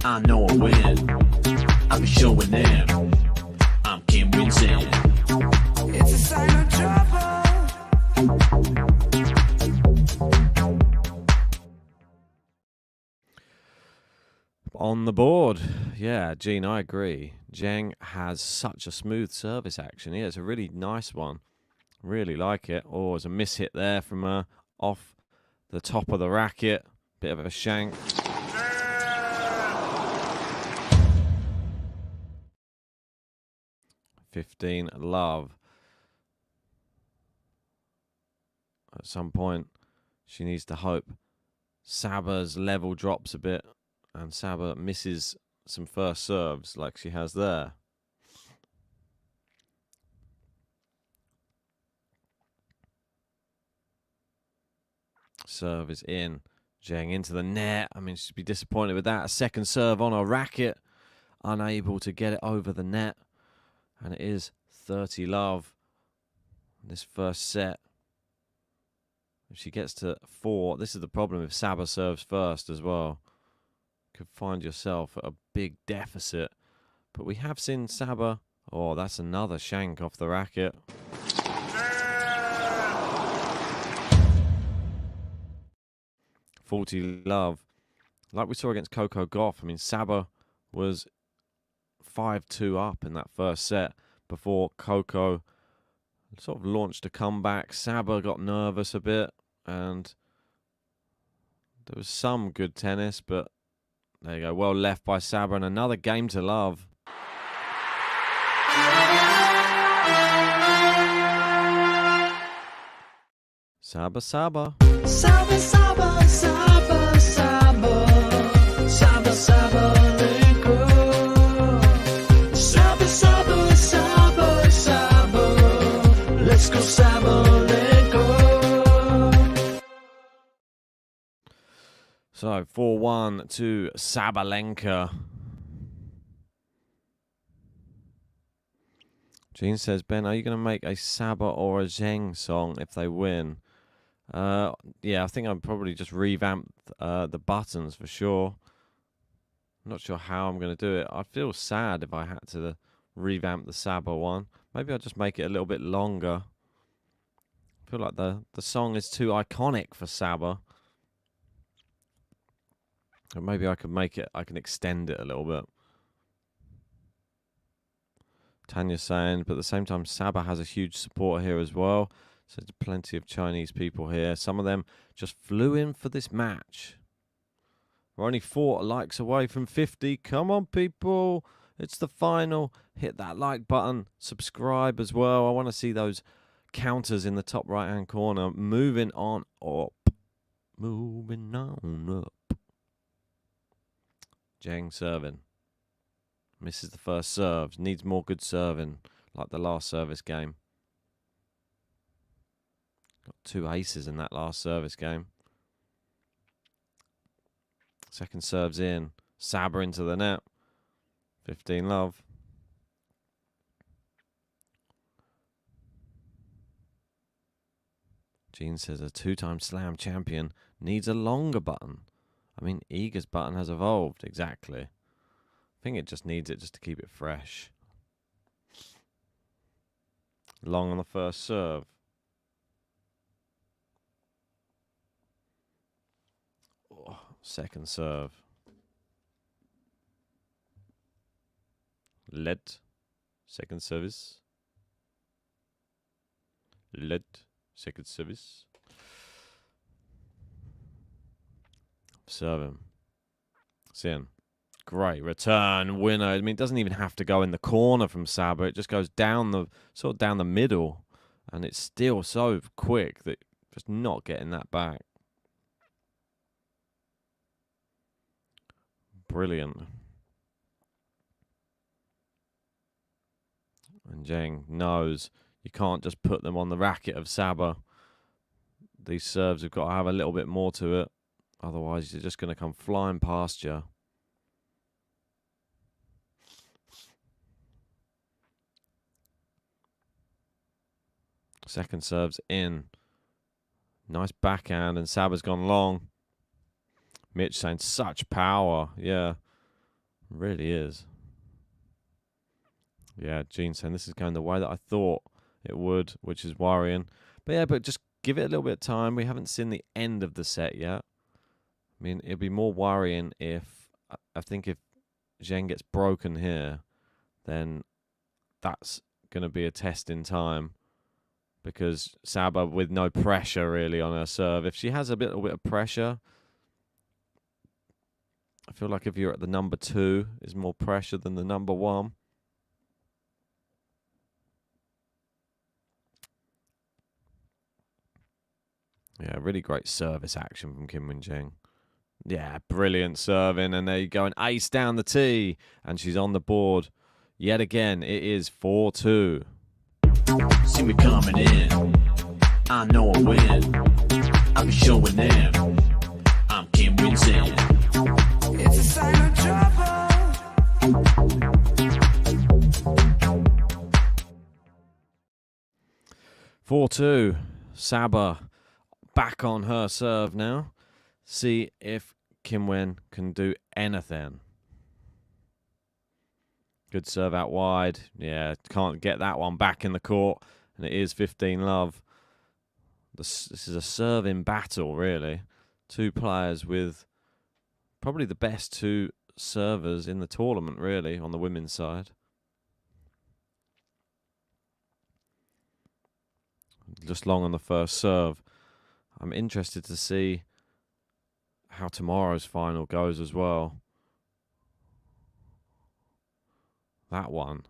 I know I win. I'll be showing them I'm Qinwen Zheng. It's a sign of trouble. On the board, yeah, Gene, I agree. Zheng has such a smooth service action. Yeah, it's a really nice one. Really like it. Oh, there's a miss hit there from her off the top of the racket. Bit of a shank. $15 love. At some point, she needs to hope Saba's level drops a bit and Saba misses some first serves like she has there. Serve is in. Zheng into the net. I mean, she'd be disappointed with that. A second serve on her racket. Unable to get it over the net. And it is 30 love. This first set. If she gets to 4, this is the problem if Saba serves first as well. Could find yourself at a big deficit. But we have seen Saba. Oh, that's another shank off the racket. $40 love. Like we saw against Coco Gauff, I mean, Saba was 5-2 up in that first set before Coco sort of launched a comeback. Saba got nervous a bit, and there was some good tennis, but there you go. Well left by Saba, and another game to love. Saba, Saba. Saba, Saba, Saba, Saba. Saba, Sabalenka. Saba, Saba, Saba, Saba. Let's go, Sabalenka. So 4-1 to Sabalenka. Gene says, Ben, are you going to make a Saba or a Zheng song if they win? Yeah, I think I'd probably just revamp the buttons for sure. I'm not sure how I'm going to do it. I'd feel sad if I had to revamp the Saba one. Maybe I'll just make it a little bit longer. I feel like the song is too iconic for Saba. Or maybe I could make it, I can extend it a little bit. Tanya's saying, but at the same time, Saba has a huge support here as well. So there's plenty of Chinese people here. Some of them just flew in for this match. We're only 4 likes away from 50. Come on, people. It's the final. Hit that like button. Subscribe as well. I want to see those counters in the top right-hand corner. Moving on up. Moving on up. Zheng serving. Misses the first serves. Needs more good serving, like the last service game. Got 2 aces in that last service game. Second serves in. Saba into the net. 15 love. Gene says a 2-time slam champion needs a longer button. I mean, Iga's button has evolved. Exactly. I think it just needs it just to keep it fresh. Long on the first serve. Oh, second serve. Lead. Second service. Lead. Second service. Serve him. Sin. Great return. Winner. I mean, it doesn't even have to go in the corner from Saba. It just goes down the sort of down the middle. And it's still so quick that just not getting that back. Brilliant. And Zheng knows you can't just put them on the racket of Saba. These serves have got to have a little bit more to it. Otherwise, you're just going to come flying past you. Second serve's in. Nice backhand, and Saba's gone long. Mitch saying such power. Yeah, really is. Yeah, Gene saying this is going the way that I thought it would, which is worrying. But yeah, but just give it a little bit of time. We haven't seen the end of the set yet. I mean, it'd be more worrying if, I think if Zheng gets broken here, then that's going to be a test in time. Because Saba with no pressure really on her serve. If she has a little bit of pressure, I feel like if you're at the number 2, is more pressure than the number 1. Yeah, really great service action from Qinwen Zheng. Yeah, brilliant serving. And there you go, an ace down the tee. And she's on the board. Yet again, it is 4-2. See me coming in. I know I win. I'll be showing them. I'm Qinwen Zheng. It's a sign of trouble. 4-2. Saba back on her serve now. See if Qinwen can do anything. Good serve out wide. Yeah, can't get that one back in the court. And it is 15 love. This is a serving battle, really. 2 players with probably the best 2 servers in the tournament, really, on the women's side. Just long on the first serve. I'm interested to see how tomorrow's final goes as well. That one.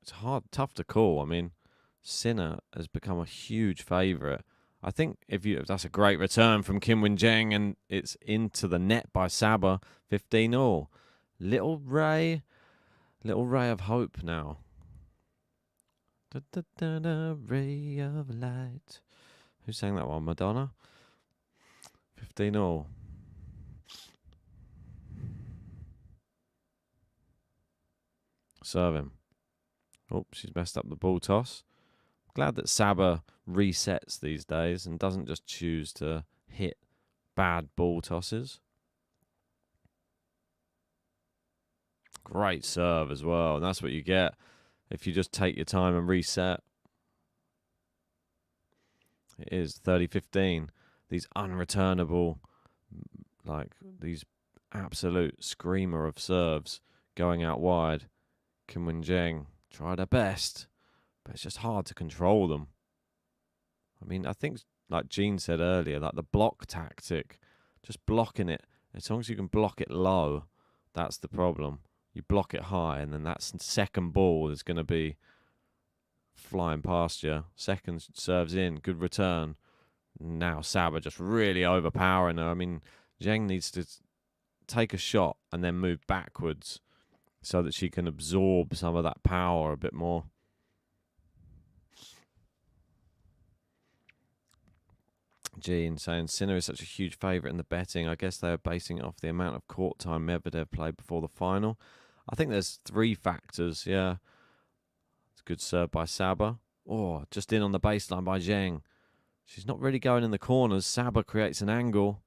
It's tough to call. I mean, Sinner has become a huge favourite. I think if that's a great return from Qinwen Zheng, and it's into the net by Saba. 15-all. Little ray of hope now. Da, da, da, da, ray of light. Who sang that one? Madonna? 15-all. Serve him. Oh, she's messed up the ball toss. Glad that Saba resets these days and doesn't just choose to hit bad ball tosses. Great serve as well. And that's what you get if you just take your time and reset. It is 30-15. These unreturnable, like these absolute screamer of serves going out wide. Qinwen Zheng tried her best, but it's just hard to control them. I mean, I think, like Jean said earlier, like the block tactic, just blocking it, as long as you can block it low, that's the problem. You block it high, and then that second ball is going to be flying past you. Second serves in, good return. Now Saba just really overpowering her. I mean, Zheng needs to take a shot and then move backwards so that she can absorb some of that power a bit more. Jean saying Sinner is such a huge favourite in the betting. I guess they are basing it off the amount of court time Medvedev played before the final. I think there's 3 factors, yeah. It's a good serve by Saba. Oh, just in on the baseline by Zheng. She's not really going in the corners. Saba creates an angle.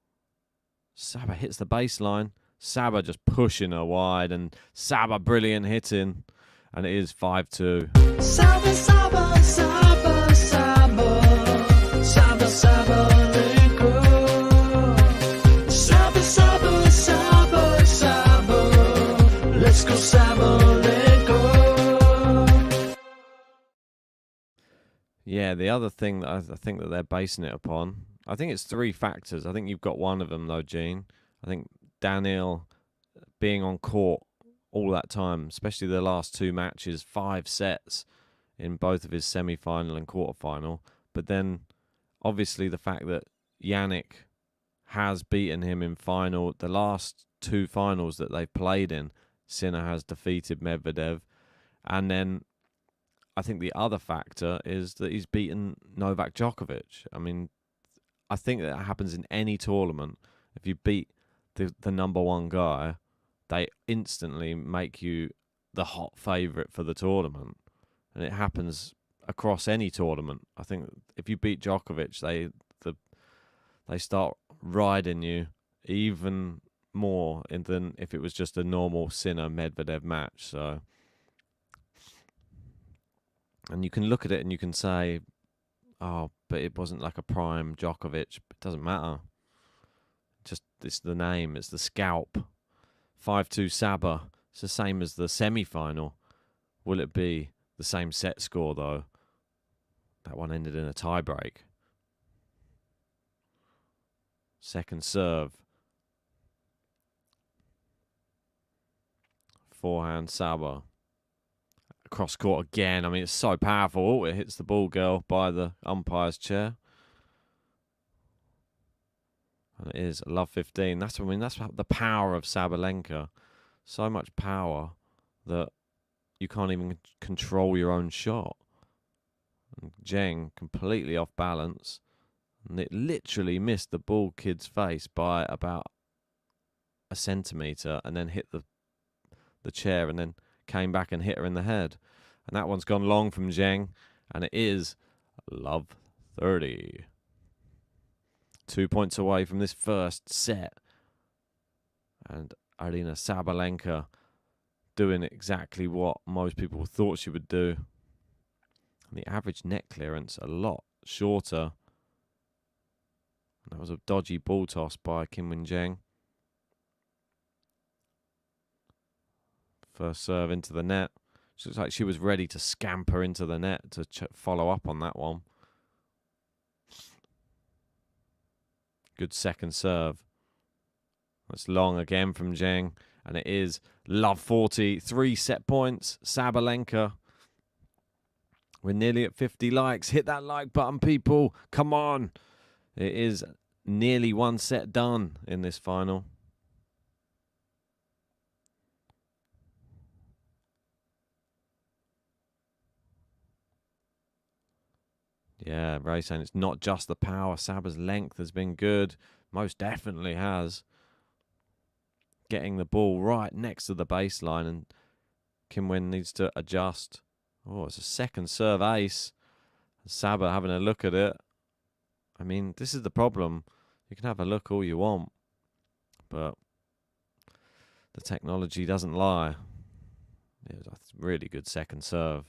Saba hits the baseline. Saba just pushing her wide, and Saba brilliant hitting. And it is 5-2. Saba, Saba, Saba, Saba, Saba, Sabalenka. Saba, Saba, Saba, Saba, let's go Sabalenka. Yeah, the other thing that I think that they're basing it upon, I think it's 3 factors. I think you've got one of them, though, Jean. I think Daniil being on court all that time, especially the last 2 matches, 5 sets in both of his semi-final and quarter-final. But then, obviously, the fact that Yannick has beaten him in final. The last 2 finals that they've played in, Sinner has defeated Medvedev. And then I think the other factor is that he's beaten Novak Djokovic. I mean, I think that happens in any tournament. If you beat the number 1 guy, they instantly make you the hot favourite for the tournament. And it happens across any tournament. I think if you beat Djokovic, they start riding you even more than if it was just a normal Sinner-Medvedev match. So, and you can look at it and you can say, oh, but it wasn't like a prime Djokovic. It doesn't matter. Just, it's the name, it's the scalp. 5-2 Saba. It's the same as the semi-final. Will it be the same set score, though? That one ended in a tie-break. Second serve. Forehand Saba. Cross court again. I mean, it's so powerful. Oh, it hits the ball girl by the umpire's chair. And it is love 15. That's the power of Sabalenka. So much power that you can't even control your own shot. And Zheng completely off balance. And it literally missed the ball kid's face by about a centimetre and then hit the chair and then came back and hit her in the head. And that one's gone long from Zheng. And it is love 30. 2 points away from this first set. And Aryna Sabalenka doing exactly what most people thought she would do. And the average net clearance a lot shorter. And that was a dodgy ball toss by Qinwen Zheng. First serve into the net. She looks like she was ready to scamper into the net to follow up on that one. Good second serve. That's long again from Zheng. And it is love 40. 3 set points. Sabalenka. We're nearly at 50 likes. Hit that like button, people. Come on. It is nearly 1 set done in this final. Yeah, Ray saying it's not just the power. Saba's length has been good. Most definitely has. Getting the ball right next to the baseline, and Qinwen needs to adjust. Oh, it's a second serve ace. Saba having a look at it. I mean, this is the problem. You can have a look all you want, but the technology doesn't lie. It was a really good second serve.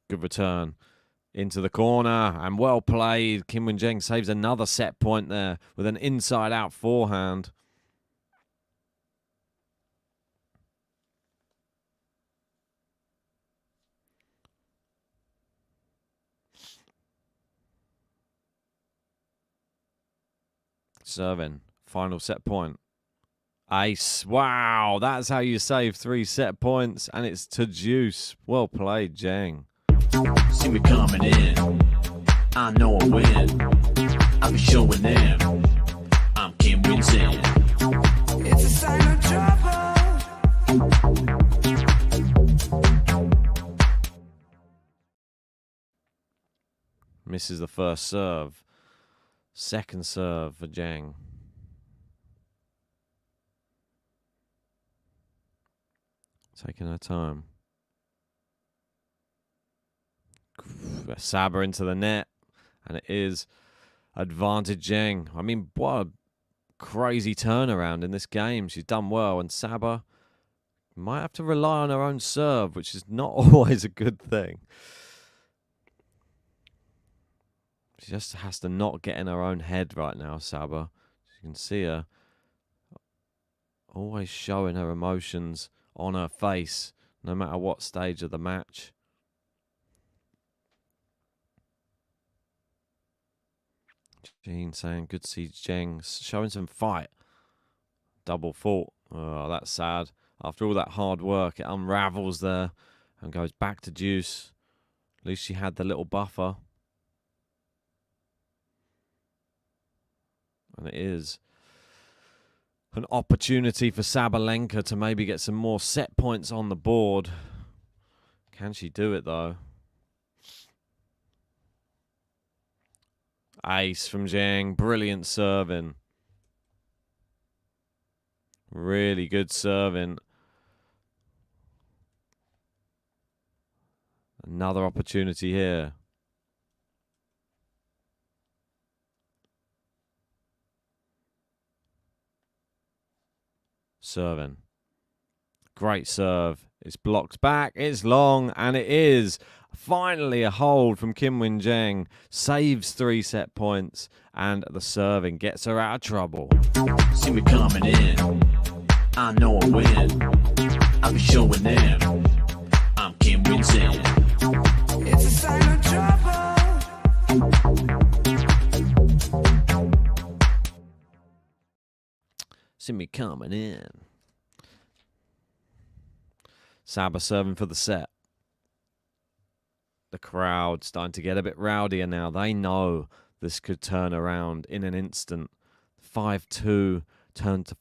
Good return into the corner, and well played. Qinwen Zheng saves another set point there with an inside-out forehand. Serving. Final set point. Ace. Wow, that's how you save 3 set points, and it's to deuce. Well played, Zheng. See me coming in. I know I win. I'll be showing them. I'm Qinwen Zheng. It's a sign of trouble. Misses the first serve. Second serve for Zheng. Taking her time. Saba into the net. And it is advantage Zheng. I mean, what a crazy turnaround in this game. She's done well. And Saba might have to rely on her own serve, which is not always a good thing. She just has to not get in her own head right now, Saba. You can see her always showing her emotions on her face, no matter what stage of the match. Jean saying, good to see Zheng showing some fight. Double fault. Oh, that's sad. After all that hard work, it unravels there and goes back to deuce. At least she had the little buffer. And it is an opportunity for Sabalenka to maybe get some more set points on the board. Can she do it, though? Ace from Zheng. Brilliant serving. Really good serving. Another opportunity here. Serving. Great serve. It's blocked back. It's long. And it is finally a hold from Qinwen Zheng. Saves 3 set points. And the serving gets her out of trouble. See me coming in. I know I win. I'll be showing them. I'm Qinwen Zheng. It's a sign of trouble. See me coming in. Saba serving for the set. The crowd starting to get a bit rowdier now. They know this could turn around in an instant. 5-2 turns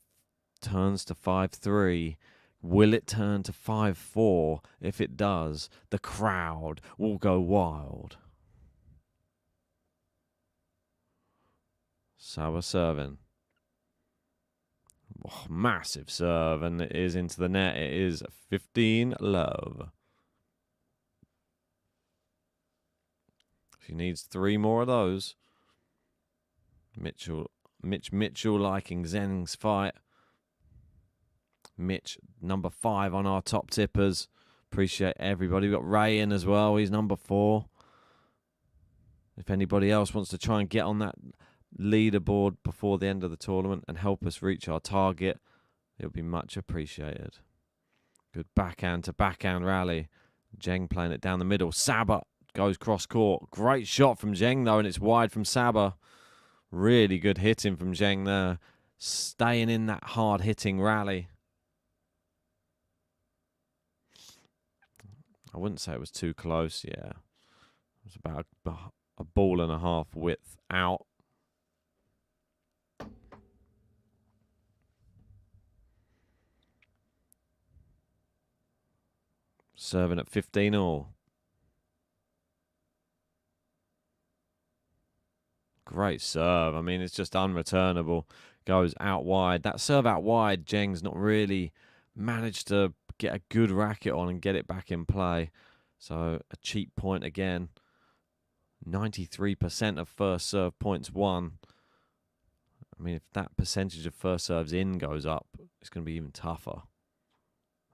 to 5-3. Will it turn to 5-4? If it does, the crowd will go wild. Saba serving. Oh, massive serve, and it is into the net. It is 15-love. She needs 3 more of those. Mitch Mitchell liking Zheng's fight. Mitch, number 5 on our top tippers. Appreciate everybody. We've got Ray in as well. He's number 4. If anybody else wants to try and get on that leaderboard before the end of the tournament and help us reach our target, it would be much appreciated. Good backhand to backhand rally. Zheng playing it down the middle. Saba goes cross court. Great shot from Zheng though, and it's wide from Saba. Really good hitting from Zheng there. Staying in that hard hitting rally. I wouldn't say it was too close, yeah. It was about a ball and a half width out. Serving at 15-all. Great serve. I mean, it's just unreturnable. Goes out wide. That serve out wide, Zheng's not really managed to get a good racket on and get it back in play. So a cheap point again. 93% of first serve points won. I mean, if that percentage of first serves in goes up, it's going to be even tougher.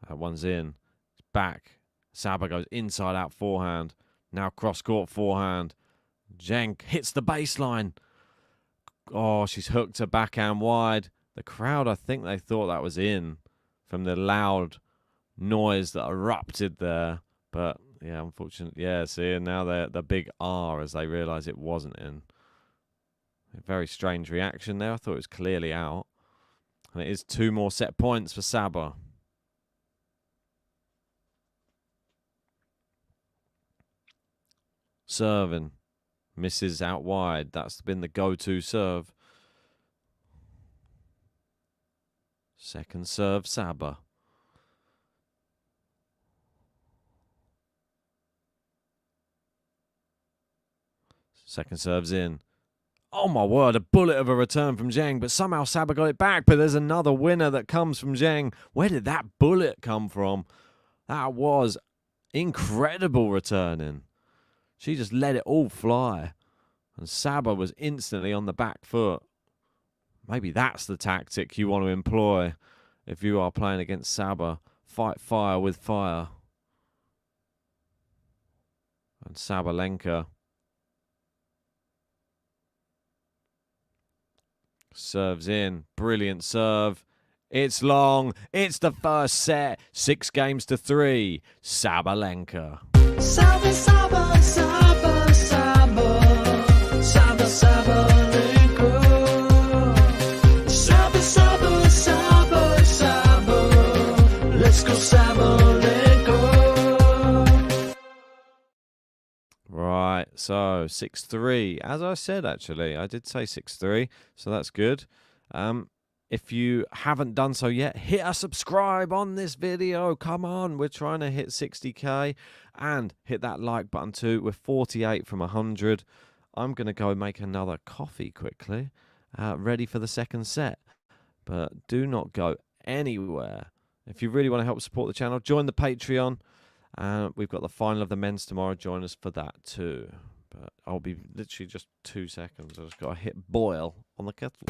That one's in. It's back. Saba goes inside out forehand. Now cross-court forehand. Zheng hits the baseline. Oh, she's hooked her backhand wide. The crowd, I think they thought that was in from the loud noise that erupted there. But, yeah, unfortunately, yeah, see, and now they're the big R as they realise it wasn't in. A very strange reaction there. I thought it was clearly out. And it is 2 more set points for Saba. Serving. Misses out wide. That's been the go-to serve. Second serve, Saba. Second serve's in. Oh my word, a bullet of a return from Zheng, but somehow Saba got it back, but there's another winner that comes from Zheng. Where did that bullet come from? That was incredible returning. She just let it all fly. And Saba was instantly on the back foot. Maybe that's the tactic you want to employ if you are playing against Saba. Fight fire with fire. And Sabalenka serves in. Brilliant serve. It's long. It's the first set. 6 games to 3. Sabalenka. Saba, Saba, Saba, Saba, Saba, Sabalenka. Saba, Saba, Saba, Saba, let's go Sabalenka. Right, so 6-3. As I said, actually, I did say 6-3, so that's good. If you haven't done so yet, hit a subscribe on this video. Come on, we're trying to hit 60k. And hit that like button too. We're 48 from 100. I'm going to go make another coffee quickly. Ready for the second set. But do not go anywhere. If you really want to help support the channel, join the Patreon. We've got the final of the men's tomorrow. Join us for that too. But I'll be literally just 2 seconds. I just got to hit boil on the kettle.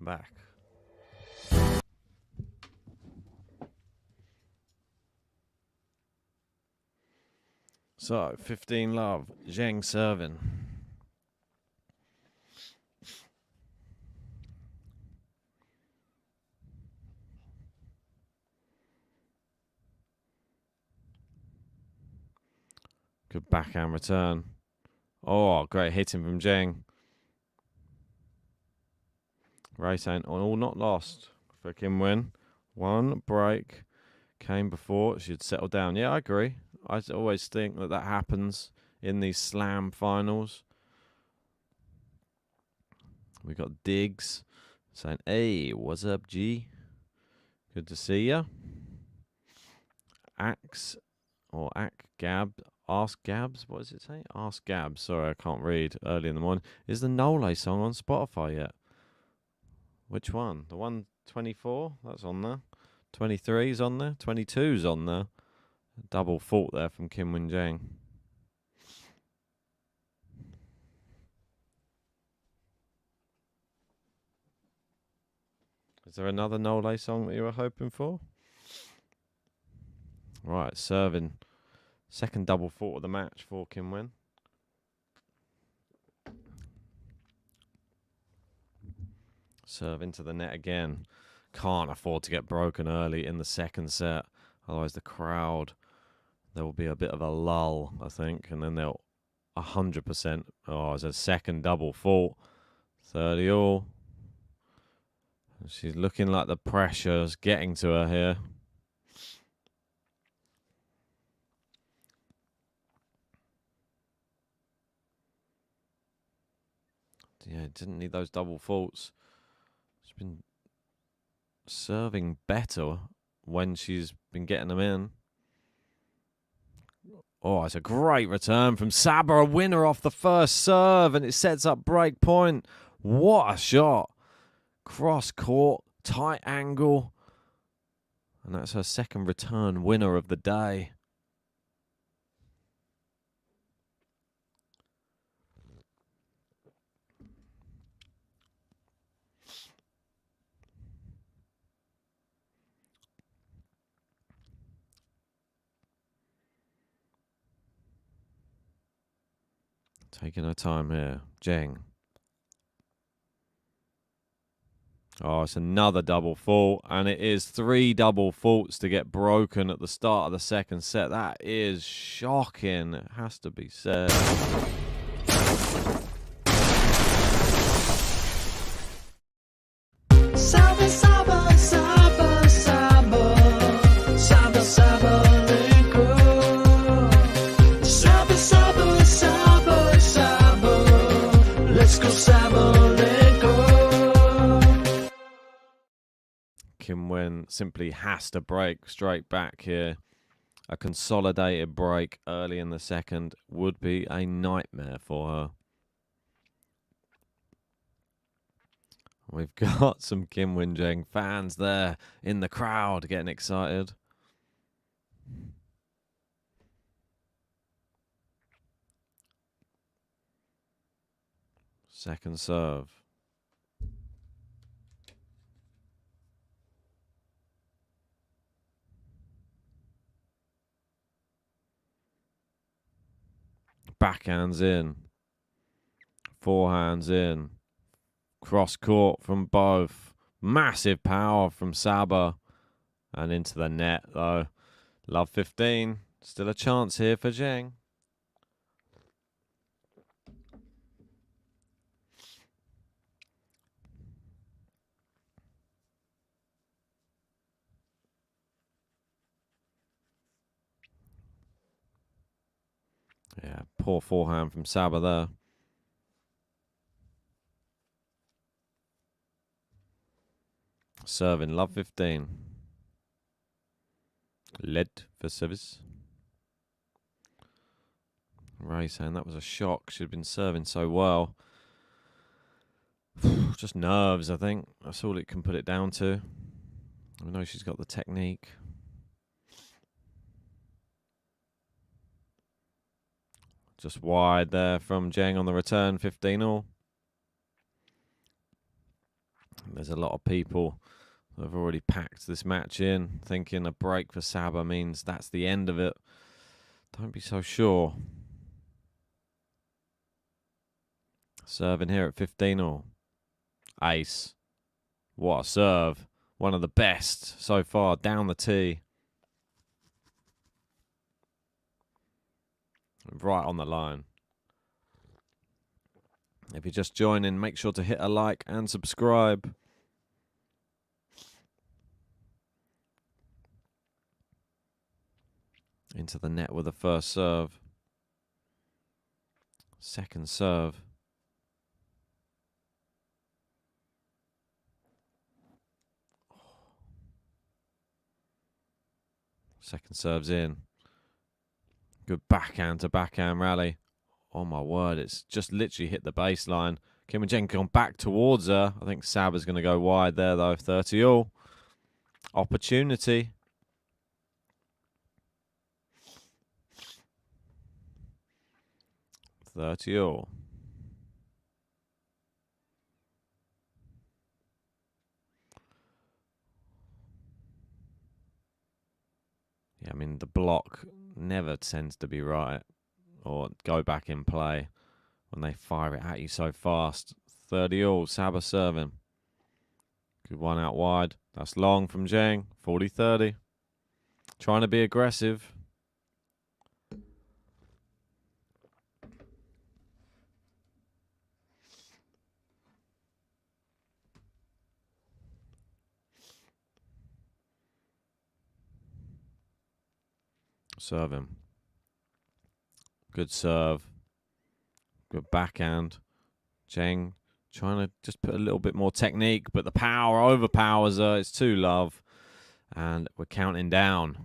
Back. So, 15 love. Zheng serving. Good backhand return. Oh, great hitting from Zheng. Race ain't all not lost for Qinwen. 1 break came before. She'd settle down. Yeah, I agree. I always think that happens in these slam finals. We got Diggs saying, "Hey, what's up, G? Good to see ya." Axe or Gab. Ask Gabs. What does it say? Ask Gabs. Sorry, I can't read early in the morning. Is the Nole song on Spotify yet? Which one? The 124? That's on there. 23's on there. 22's on there. Double fault there from Qinwen Zheng. Is there another Nole song that you were hoping for? Right, serving. Second double fault of the match for Qinwen. Serve into the net again. Can't afford to get broken early in the second set. Otherwise the crowd, there will be a bit of a lull, I think. And then they'll 100%. Oh, it's a second double fault. 30 all. She's looking like the pressure's getting to her here. Yeah, didn't need those double faults. She's been serving better when she's been getting them in. Oh, it's a great return from Saba, a winner off the first serve, and it sets up break point. What a shot. Cross court, tight angle. And that's her second return winner of the day. Taking her time here. Zheng. Oh, it's another double fault, and it is 3 double faults to get broken at the start of the second set. That is shocking, it has to be said. Saba, Saba, Saba, Saba, Saba, Sabalenka. Saba, Saba, Saba, Saba, let's go Sabalenka. Qinwen simply has to break straight back here. A consolidated break early in the second would be a nightmare for her. We've got some Qinwen Zheng fans there in the crowd getting excited. Second serve. Backhands in. Forehands in. Cross court from both. Massive power from Saba. And into the net though. Love 15. Still a chance here for Zheng. Yeah, poor forehand from Saba there. Serving, love 15. Led for service. Ray saying that was a shock. She'd been serving so well. Just nerves, I think. That's all it can put it down to. I know she's got the technique. Just wide there from Zheng on the return, 15 all. There's a lot of people that have already packed this match in, thinking a break for Saba means that's the end of it. Don't be so sure. Serving here at 15 all. Ace. What a serve. One of the best so far down the tee. Right on the line. If you're just joining, make sure to hit a like and subscribe. Into the net with the first serve. Second serve. Second serve's in. Good backhand to backhand rally. Oh my word, it's just literally hit the baseline. Qinwen Zheng gone back towards her. I think Saba's going to go wide there though, 30 all. Opportunity. $30. Yeah, I mean, the block never tends to be right or go back in play when they fire it at you so fast. 30-all, Saba serving. Good one out wide. That's long from Zheng. 40-30. Trying to be aggressive. Serve him. Good serve. Good backhand. Zheng trying to just put a little bit more technique, but the power overpowers her. It's 2-love. And we're counting down.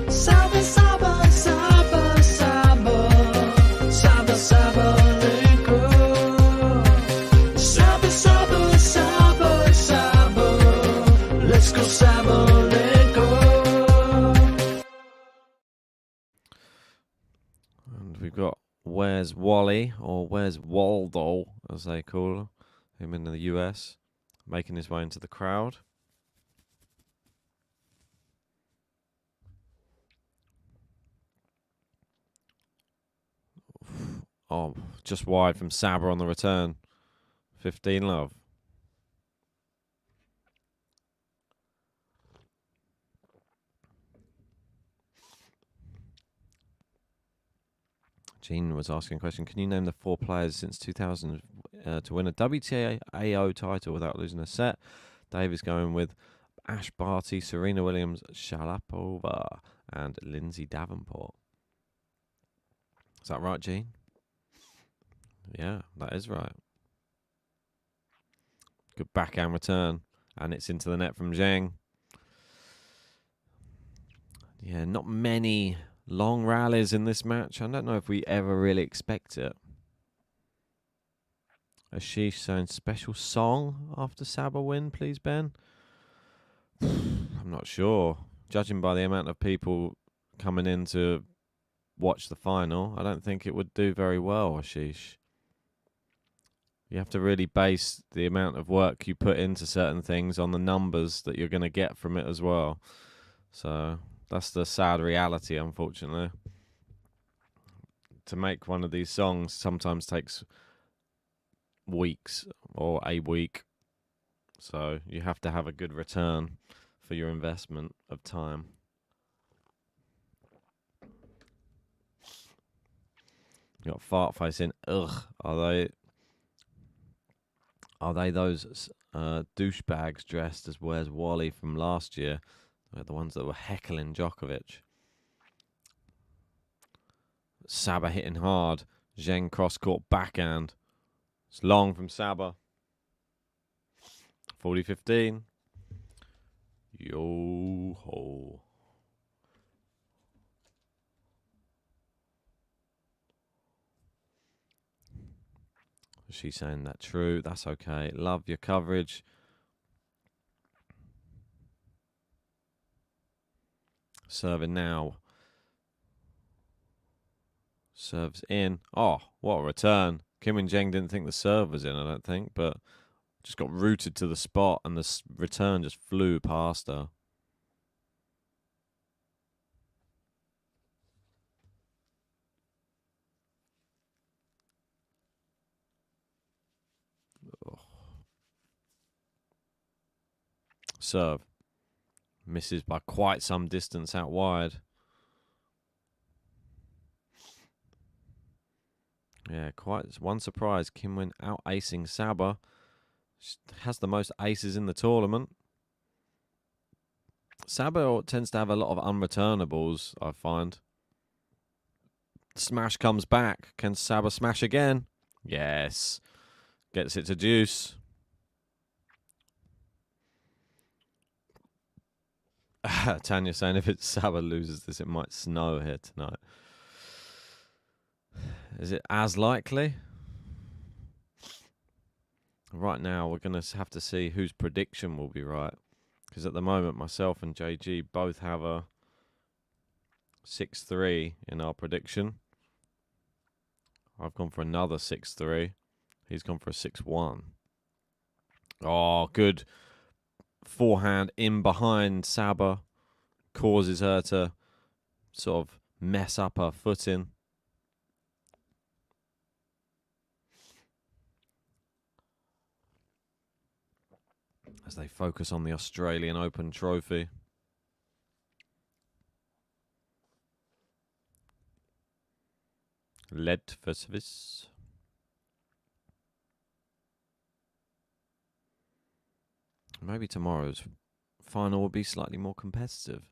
Saba, Saba, Saba, Saba, Saba, Sabalenka. Saba, Saba, Saba, Saba, let's go Sabalenka. And we've got Where's Wally, or Where's Waldo, as they call him in the US, making his way into the crowd. Oh, just wide from Saba on the return. 15-love. Gene was asking a question. Can you name the 4 players since 2000 to win a WTA title without losing a set? Dave is going with Ash Barty, Serena Williams, Sharapova, and Lindsay Davenport. Is that right, Gene? Yeah, that is right. Good backhand return. And it's into the net from Zheng. Yeah, not many long rallies in this match. I don't know if we ever really expect it. Ashish saying special song after Saba win, please, Ben. I'm not sure. Judging by the amount of people coming in to watch the final, I don't think it would do very well, Ashish. You have to really base the amount of work you put into certain things on the numbers that you're going to get from it as well. So that's the sad reality, unfortunately. To make one of these songs sometimes takes weeks or a week. So you have to have a good return for your investment of time. You got Fartface in. Ugh, are they those douchebags dressed as Where's Wally from last year? They're the ones that were heckling Djokovic. Saba hitting hard. Zheng cross-court backhand. It's long from Saba. 40-15. Yo-ho. She's saying that true. That's okay. Love your coverage. Serving now. Serves in. Oh, what a return. Qinwen Zheng didn't think the serve was in, I don't think, but just got rooted to the spot and the return just flew past her. Oh. Serve. Misses by quite some distance out wide. Yeah, quite one surprise. Qinwen out-acing Saba. She has the most aces in the tournament. Saba tends to have a lot of unreturnables, I find. Smash comes back. Can Saba smash again? Yes. Gets it to deuce. Tanya saying if it's Saba loses this, it might snow here tonight. Is it as likely? Right now, we're going to have to see whose prediction will be right. Because at the moment, myself and JG both have a 6-3 in our prediction. I've gone for another 6-3. He's gone for a 6-1. Oh, good forehand in behind Saba. Causes her to sort of mess up her footing. As they focus on the Australian Open trophy. Led for service. Maybe tomorrow's final will be slightly more competitive.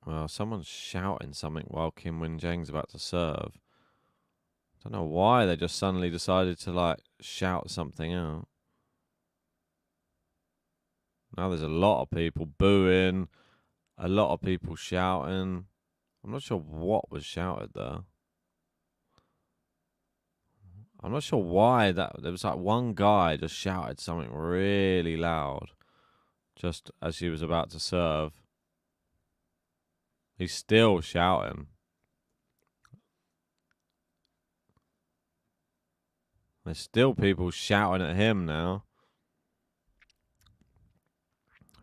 Well, someone's shouting something while Qinwen Zheng's about to serve. Don't know why they just suddenly decided to like shout something out. Now there's a lot of people booing, a lot of people shouting. I'm not sure what was shouted there. I'm not sure why that. There was like one guy just shouted something really loud just as she was about to serve. He's still shouting. There's still people shouting at him now.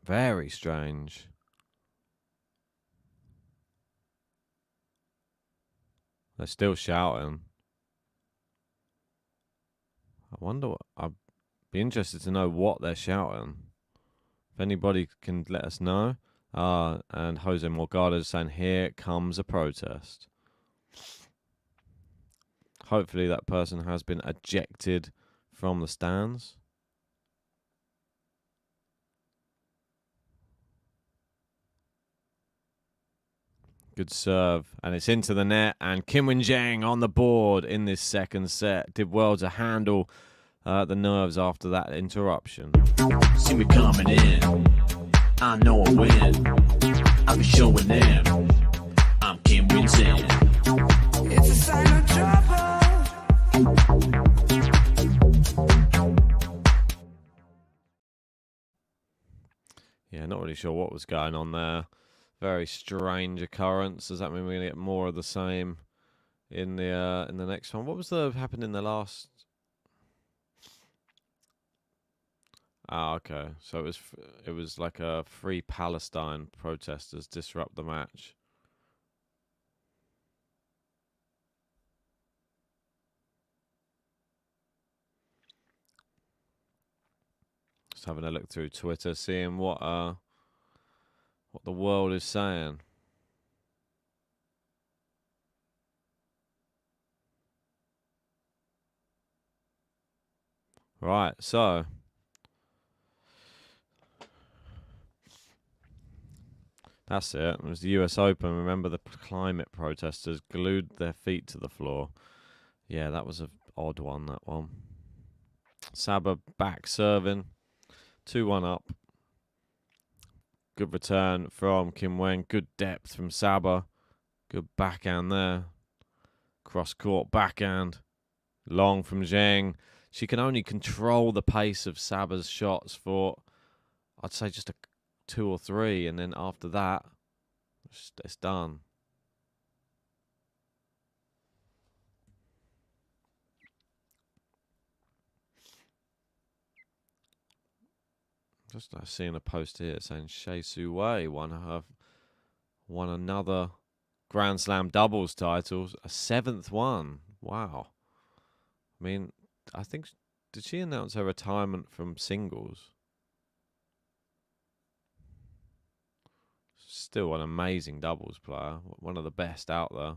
Very strange. They're still shouting. I wonder what... I'd be interested to know what they're shouting. If anybody can let us know. And Jose Morgado is saying, here comes a protest. Hopefully that person has been ejected from the stands. Good serve. And it's into the net. And Qinwen Zheng on the board in this second set. Did well to handle the nerves after that interruption. See me coming in. I know I win. I'll be showing them. I'm Qinwen Zheng. It's a sign of trouble. Yeah, not really sure what was going on there. Very strange occurrence. Does that mean we're gonna get more of the same in the next one? What was happened in the last? Ah, okay. So it was like a Free Palestine protesters disrupt the match. Just having a look through Twitter, seeing what the world is saying. Right, so that's it. It was the US Open. Remember the climate protesters glued their feet to the floor. Yeah, that was an odd one, that one. Saba back serving. 2-1 up. Good return from Qinwen. Good depth from Saba. Good backhand there. Cross court backhand. Long from Zheng. She can only control the pace of Saba's shots for, I'd say, just 2 or 3. And then after that, it's done. Just seeing a post here saying Shea Su Wei won another Grand Slam doubles title, a 7th one. Wow. I mean, I think, did she announce her retirement from singles? Still an amazing doubles player, one of the best out there.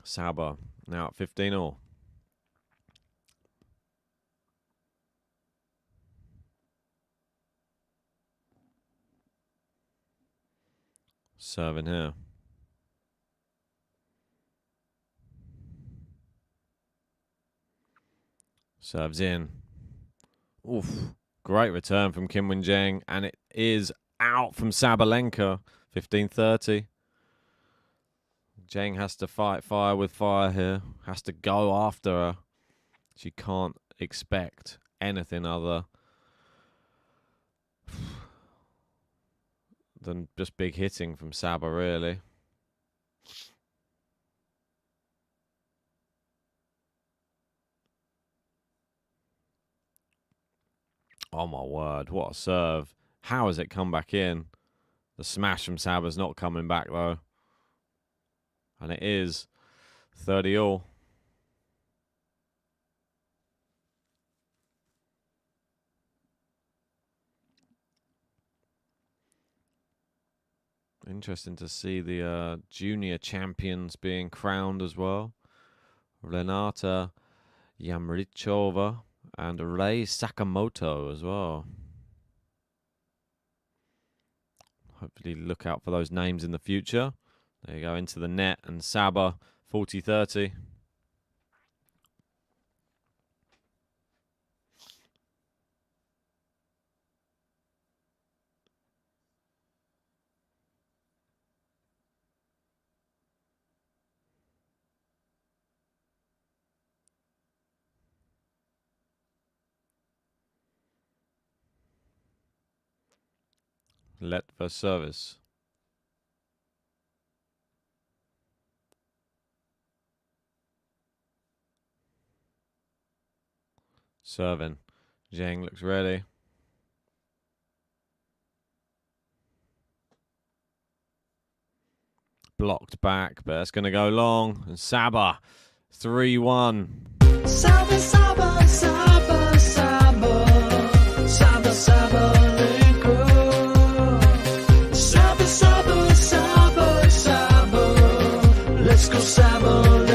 Saba now at 15-all. Serving here. Serves in. Oof. Great return from Qinwen Zheng, and it is out from Sabalenka. 15-30. Zheng has to fight fire with fire here. Has to go after her. She can't expect anything other than just big hitting from Saba, really. Oh my word, what a serve. How has it come back in? The smash from Saba's not coming back though. And it is 30-all. Interesting to see the junior champions being crowned as well. Renata Yamrichova and Rei Sakamoto as well. Hopefully look out for those names in the future. There you go, into the net, and Saba 40-30. Let for service. Serving. Zheng looks ready. Blocked back, but that's going to go long. And Saba, 3-1. Saba, Saba, Saba, Saba, Saba, Sabalenka. Saba, Saba, Saba, Saba, let's go Sabalenka.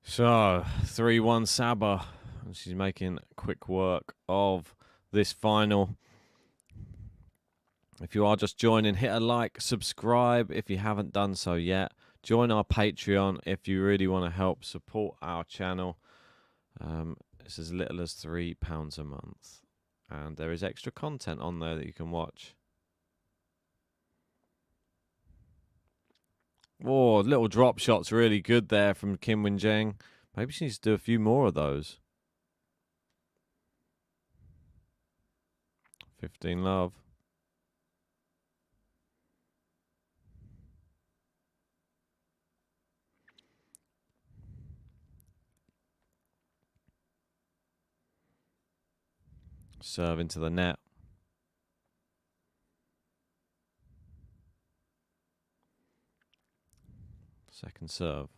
So, 3-1 Saba. And she's making quick work of this final. If you are just joining, hit a like, subscribe if you haven't done so yet. Join our Patreon if you really want to help support our channel. It's as little as £3 a month. And there is extra content on there that you can watch. Oh, little drop shots really good there from Qinwen Zheng. Maybe she needs to do a few more of those. 15 love. Serve into the net. Second serve.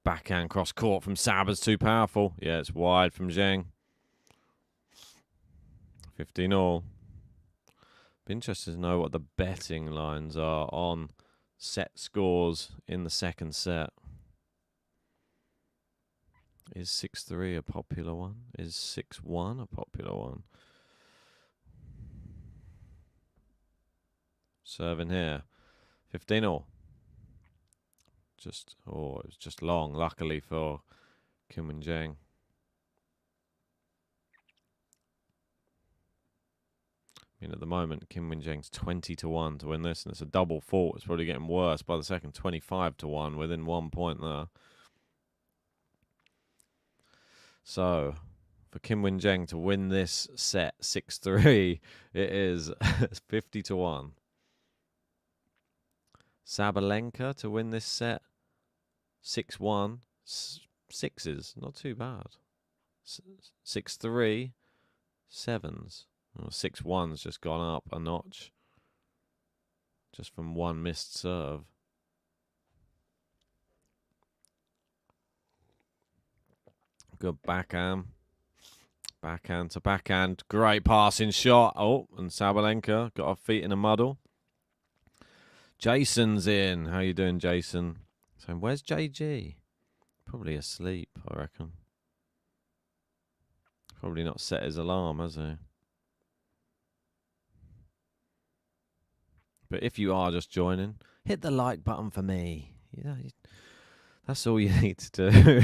Backhand cross court from Saba's too powerful. Yeah, it's wide from Zheng. 15-all. Be interested to know what the betting lines are on set scores in the second set. Is 6-3 a popular one? Is 6-1 a popular one? Serving here. 15-all. It was just long, luckily for Qinwen Zheng. I mean, at the moment, Qinwen Zheng's 20-1 to win this, and it's a double fault. It's probably getting worse by the second. 25-1 within 1 point there. So, for Qinwen Zheng to win this set 6-3, it is 50-1. Sabalenka to win this set 6-1. Sixes, not too bad. 6-3, sevens. 6-1's just gone up a notch. Just from one missed serve. Good backhand. Backhand to backhand. Great passing shot. Oh, and Sabalenka got her feet in a muddle. Jason's in. How you doing, Jason? So where's JG? Probably asleep, I reckon. Probably not set his alarm, has he? But if you are just joining, hit the like button for me. That's all you need to do.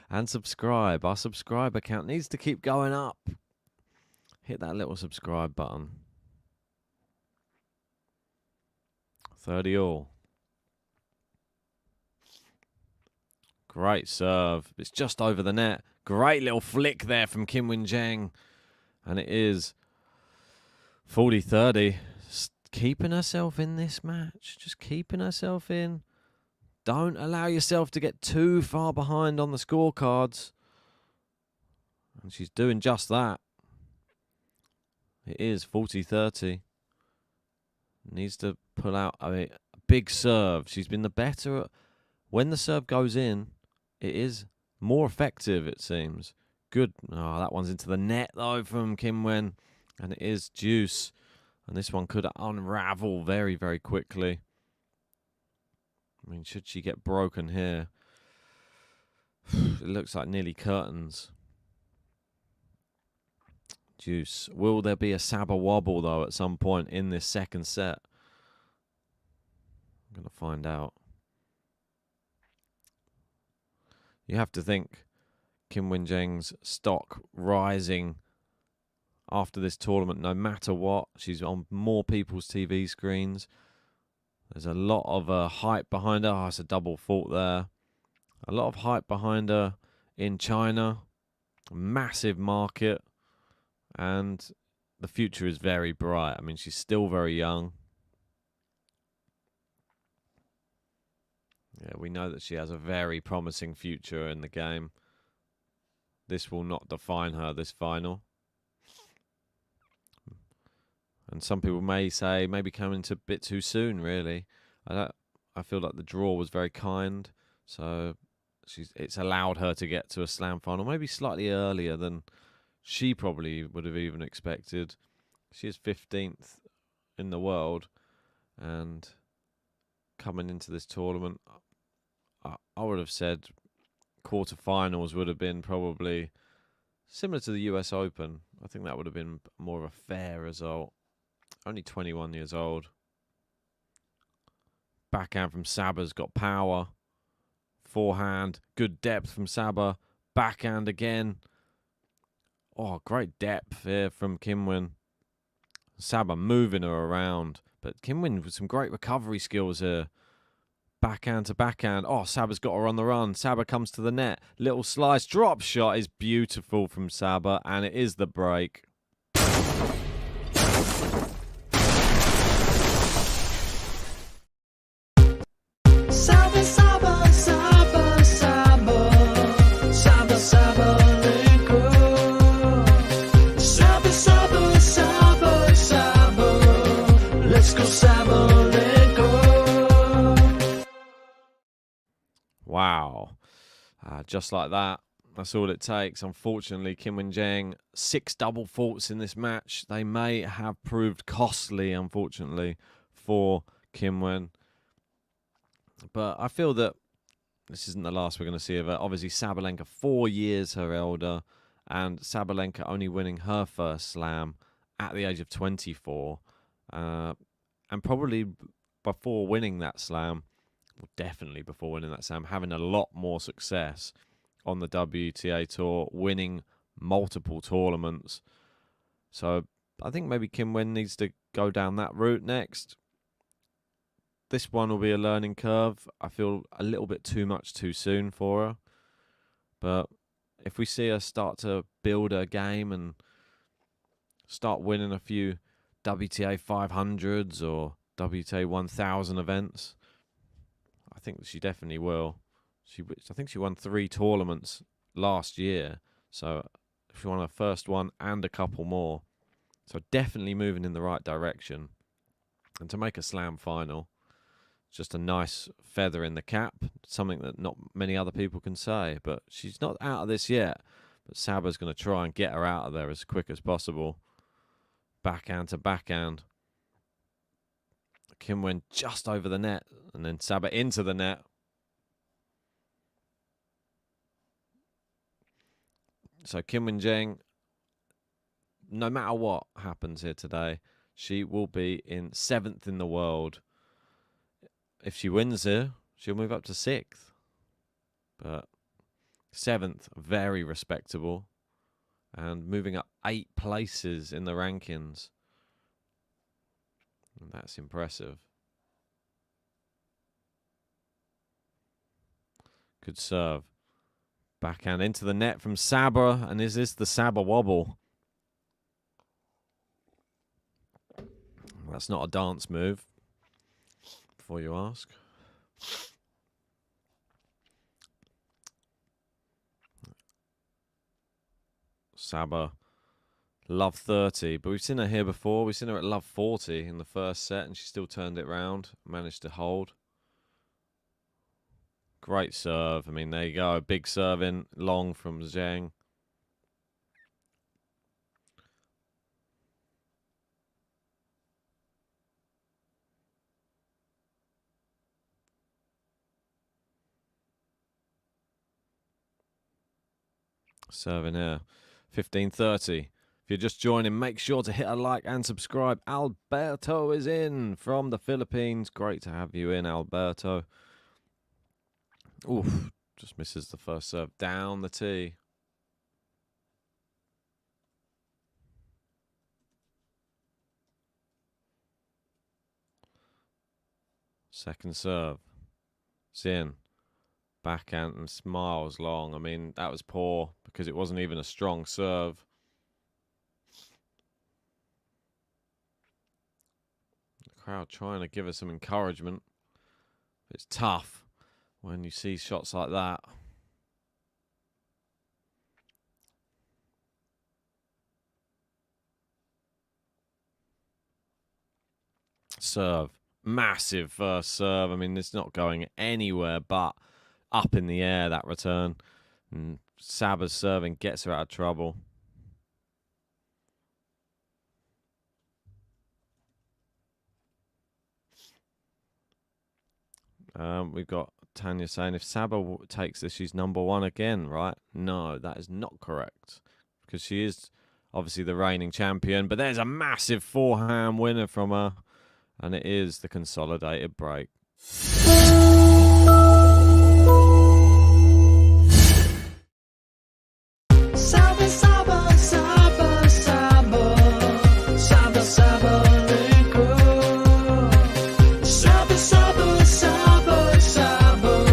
And subscribe. Our subscriber count needs to keep going up. Hit that little subscribe button. 30 all. Great serve. It's just over the net. Great little flick there from Qinwen. And it is 40-30. Keeping herself in this match. Just keeping herself in. Don't allow yourself to get too far behind on the scorecards. And she's doing just that. It is 40-30. Needs to pull out a big serve. She's been the better at... When the serve goes in, it is more effective, it seems. Good. Oh, that one's into the net, though, from Qinwen. And it is deuce. And this one could unravel very, very quickly. I mean, should she get broken here? It looks like nearly curtains. Deuce. Will there be a Saba wobble, though, at some point in this second set? I'm going to find out. You have to think Qinwen's stock rising after this tournament, no matter what. She's on more people's TV screens. There's a lot of hype behind her. Oh, it's a double fault there. A lot of hype behind her in China. Massive market. And the future is very bright. I mean, she's still very young. Yeah, we know that she has a very promising future in the game. This will not define her, this final. And some people may say maybe coming to a bit too soon, really. I feel like the draw was very kind. So it's allowed her to get to a slam final, maybe slightly earlier than she probably would have even expected. She is 15th in the world. And coming into this tournament, I would have said quarterfinals would have been probably similar to the US Open. I think that would have been more of a fair result. Only 21 years old. Backhand from Saba's got power. Forehand, good depth from Saba. Backhand again. Oh, great depth here from Qinwen. Saba moving her around. But Qinwen with some great recovery skills here. Backhand to backhand. Oh, Saba's got her on the run. Saba comes to the net. Little slice. Drop shot is beautiful from Saba. And it is the break. Saba, Saba, Saba, Saba, Saba, Sabalenka. Saba, Saba, Saba, Saba. Let's go, Sabalenka. Wow. Just like that. That's all it takes. Unfortunately, Qinwen 6 double faults in this match. They may have proved costly, unfortunately, for Qinwen. But I feel that this isn't the last we're going to see of her. Obviously, Sabalenka, 4 years her elder, and Sabalenka only winning her first slam at the age of 24. And probably before winning that slam, well, definitely before winning that slam, having a lot more success on the WTA Tour, winning multiple tournaments. So I think maybe Qinwen needs to go down that route next. This one will be a learning curve. I feel a little bit too much too soon for her. But if we see her start to build her game and start winning a few WTA 500s or WTA 1000 events, I think she definitely will. I think she won 3 tournaments last year. So she won her first one and a couple more. So definitely moving in the right direction. And to make a slam final, just a nice feather in the cap, something that not many other people can say. But she's not out of this yet. But Saba's going to try and get her out of there as quick as possible. Backhand to backhand. Qinwen just over the net, and then Saba into the net. So Qinwen, no matter what happens here today, she will be in 7th in the world. If she wins here, she'll move up to 6th. But 7th, very respectable. And moving up 8 places in the rankings. And that's impressive. Good serve. Backhand into the net from Saba. And is this the Saba wobble? That's not a dance move, before you ask. Saba, love 30, but we've seen her here before. We've seen her at love 40 in the first set, and she still turned it round, managed to hold. Great serve. I mean, there you go. Big serve in long from ZHENG. Serving here. 15:30. If you're just joining, make sure to hit a like and subscribe. Alberto is in from the Philippines. Great to have you in, Alberto. Oof, just misses the first serve down the tee. Second serve. It's in. Backhand and miles long. I mean, that was poor because it wasn't even a strong serve. The crowd trying to give us some encouragement. It's tough when you see shots like that. Serve. Massive first serve. I mean, it's not going anywhere but up in the air, that return. And Saba's serving gets her out of trouble. We've got Tanya saying if Saba takes this, she's number 1 again, right? No, that is not correct. Because she is obviously the reigning champion. But there's a massive forehand winner from her. And it is the consolidated break. Saba, Saba, Saba, Saba, Saba, Sabalenka. Saba, Saba, Saba, Saba,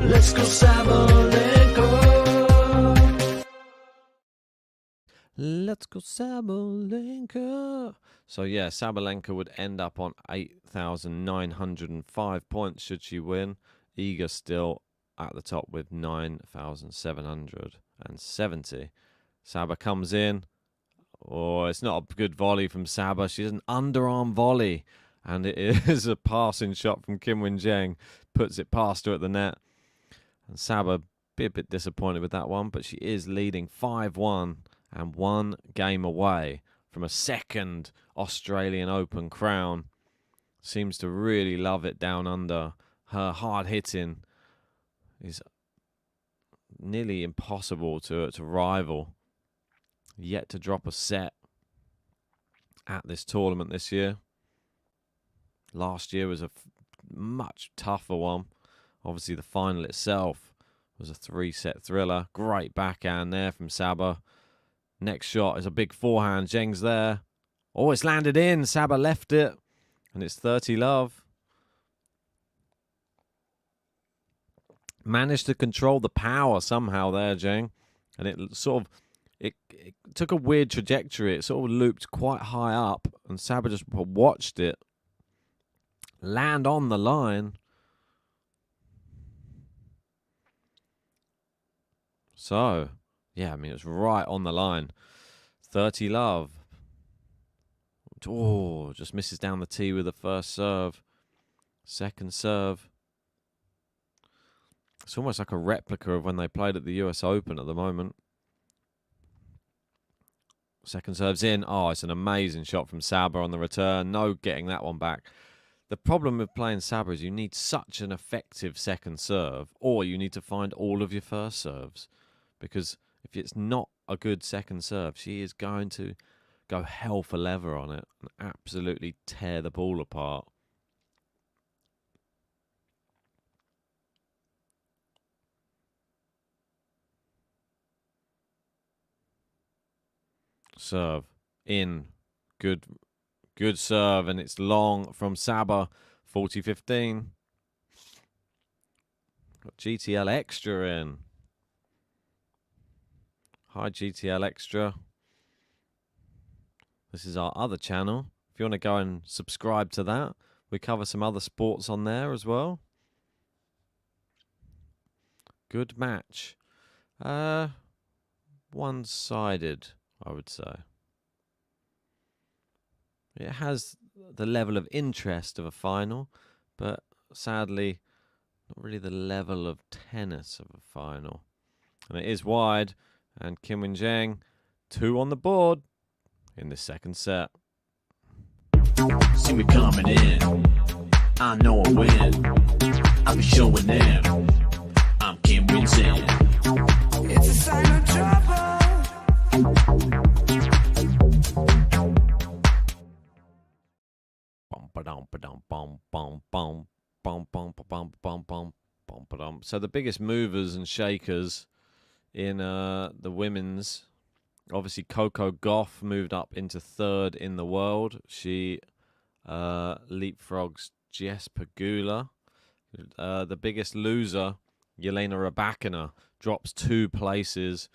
let's go Sabalenka. Let's go Sabalenka. So yeah, Sabalenka would end up on 8,905 points should she win. Iga still at the top with 9,770. Saba comes in. Oh, it's not a good volley from Saba. She's an underarm volley. And it is a passing shot from Qinwen. Puts it past her at the net. And Saba be a bit disappointed with that one. But she is leading 5-1 and 1 game away from a second Australian Open crown. Seems to really love it down under. Her hard hitting is nearly impossible to rival. Yet to drop a set at this tournament this year. Last year was a much tougher one. Obviously the final itself was a 3-set thriller. Great backhand there from Saba. Next shot is a big forehand. ZHENG's there. Oh, it's landed in. Saba left it. And it's 30 love. Managed to control the power somehow there, ZHENG. And it sort of, it took a weird trajectory. It sort of looped quite high up. And Saba just watched it land on the line. So, yeah, I mean, it's right on the line. 30 love. Oh, just misses down the tee with the first serve. Second serve. It's almost like a replica of when they played at the US Open at the moment. Second serve's in. Oh, it's an amazing shot from Saba on the return. No getting that one back. The problem with playing Saba is you need such an effective second serve, or you need to find all of your first serves. Because if it's not a good second serve, she is going to go hell for leather on it and absolutely tear the ball apart. Serve. In. Good serve, and it's long from Saba. 40-15. Got GTL Extra in. Hi, GTL Extra. This is our other channel. If you want to go and subscribe to that, we cover some other sports on there as well. Good match. One-sided, I would say. It has the level of interest of a final, but sadly, not really the level of tennis of a final. And it is wide, and Qinwen ZHENG, 2 on the board in the second set. See me coming in. I know I win. I'll be showing them. I'm Qinwen ZHENG. It's a sign of trouble. So the biggest movers and shakers in the women's, obviously Coco Gauff moved up into 3rd in the world. She leapfrogs Jess Pegula. The biggest loser, Jelena Rybakina, drops 2 places.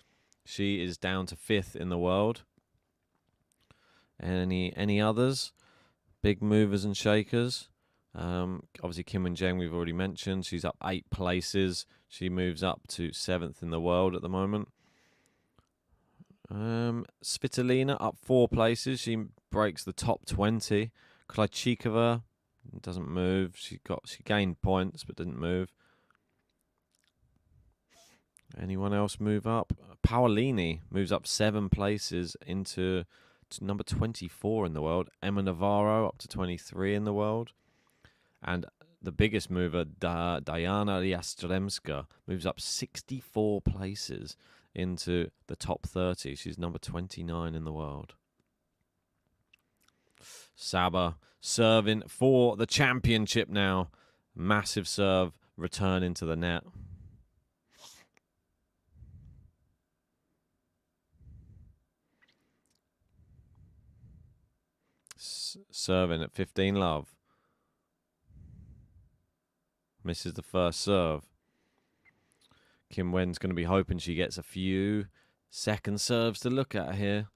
She is down to 5th in the world. Any others? Big movers and shakers. Obviously, Qinwen ZHENG we've already mentioned. She's up 8 places. She moves up to 7th in the world at the moment. Svitolina up 4 places. She breaks the top 20. Krejcikova doesn't move. She gained points but didn't move. Anyone else move up? Paolini moves up 7 places into number 24 in the world. Emma Navarro up to 23 in the world. And the biggest mover, Diana Yastremska, moves up 64 places into the top 30. She's number 29 in the world. Saba serving for the championship now. Massive serve, return into the net. Serving at 15 love. Misses the first serve. Qinwen's going to be hoping she gets a few second serves to look at here.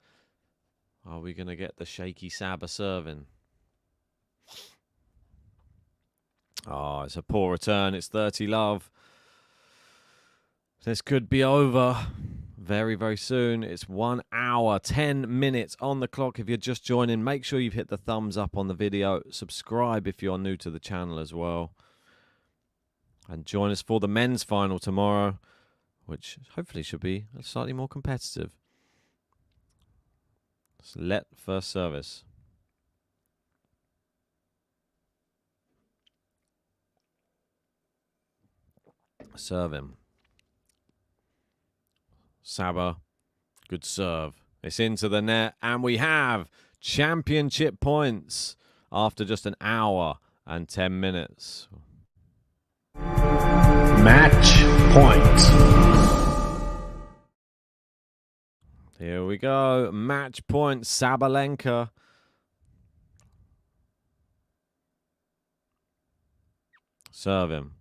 Are we going to get the shaky Saba serving? Oh, it's a poor return. It's 30 love. This could be over very, very soon. It's 1 hour, 10 minutes on the clock. If you're just joining, make sure you've hit the thumbs up on the video. Subscribe if you're new to the channel as well. And join us for the men's final tomorrow, which hopefully should be slightly more competitive. So let first service. Serve him. Saba, good serve. It's into the net, and we have championship points after just 1 hour and 10 minutes. Match point. Here we go. Match point, Sabalenka. Serve him.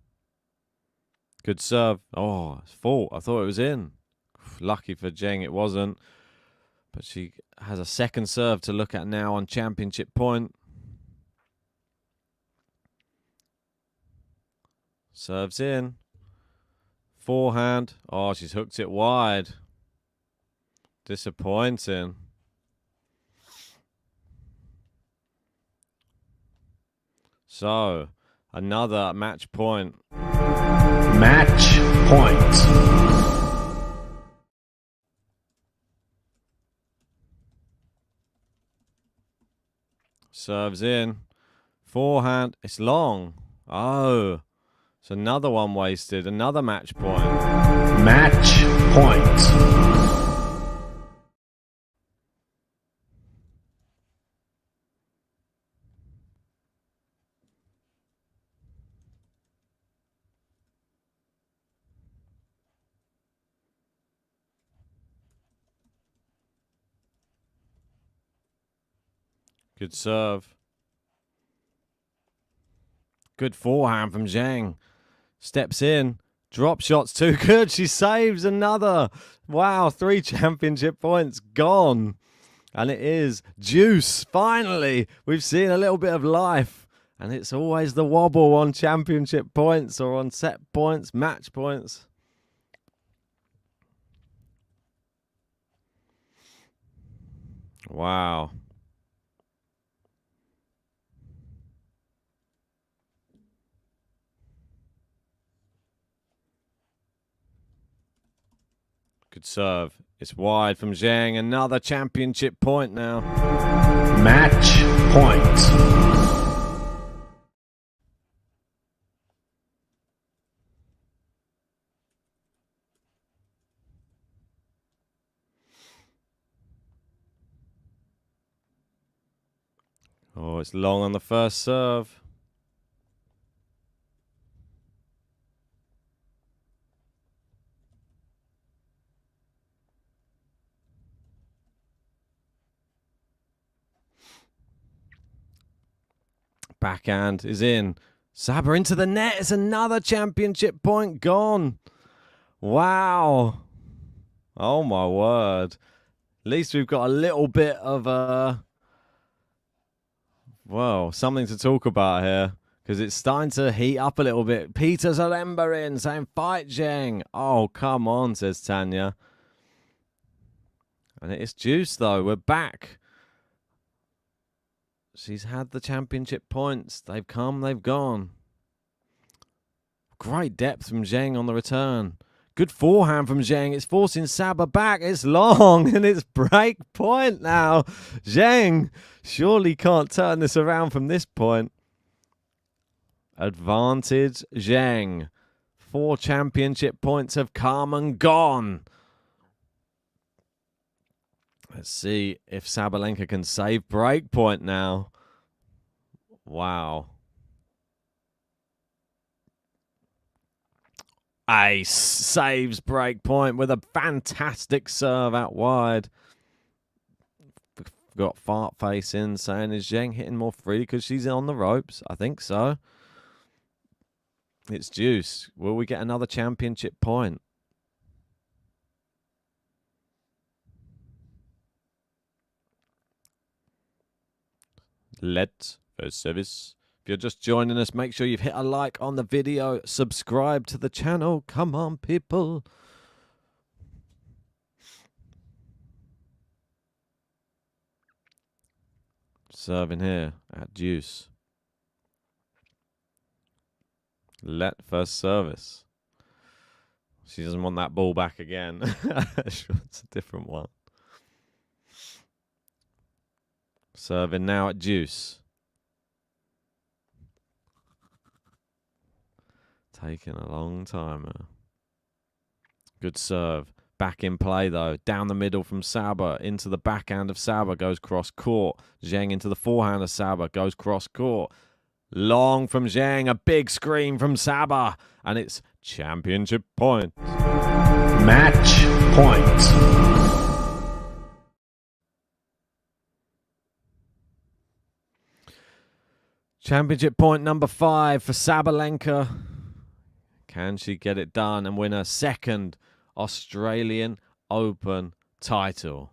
Good serve. Oh, it's fault. I thought it was in. Lucky for ZHENG it wasn't. But she has a second serve to look at now on championship point. Serves in. Forehand. Oh, she's hooked it wide. Disappointing. So, another match point. Match point. Serves in. Forehand. It's long. Oh. It's another one wasted. Another match point. Match point. Good serve. Good forehand from Zheng. Steps in. Drop shot's too good. She saves another. Wow, 3 championship points gone. And it is juice. Finally, we've seen a little bit of life. And it's always the wobble on championship points or on set points, match points. Wow. Good serve. It's wide from Zheng. Another championship point now. Match point. Oh, it's long on the first serve. Backhand is in. Saba into the net. It's another championship point gone. Wow. Oh, my word. At least we've got a little bit of well, something to talk about here. Because it's starting to heat up a little bit. Peter Zalemba in saying, fight Zheng. Oh, come on, says Tanya. And it's juice, though. We're back. She's had the championship points. They've come, they've gone. Great depth from Zheng on the return. Good forehand from Zheng. It's forcing Saba back. It's long and it's break point now. Zheng surely can't turn this around from this point. Advantage Zheng. 4 championship points have come and gone. Let's see if Sabalenka can save break point now. Wow. Ace saves break point with a fantastic serve out wide. Got fart face in saying, is Zheng hitting more freely because she's on the ropes? I think so. It's juice. Will we get another championship point? Let first service. If you're just joining us, make sure you've hit a like on the video. Subscribe to the channel. Come on, people. Serving here at juice. Let first service. She doesn't want that ball back again. Sure, it's a different one. Serving now at juice. Taking a long time. Good serve. Back in play, though. Down the middle from Saba. Into the backhand of Saba. Goes cross court. Zheng into the forehand of Saba. Goes cross court. Long from Zheng. A big scream from Saba. And it's championship point. Match point. Championship point number 5 for Sabalenka. Can she get it done and win her second Australian Open title?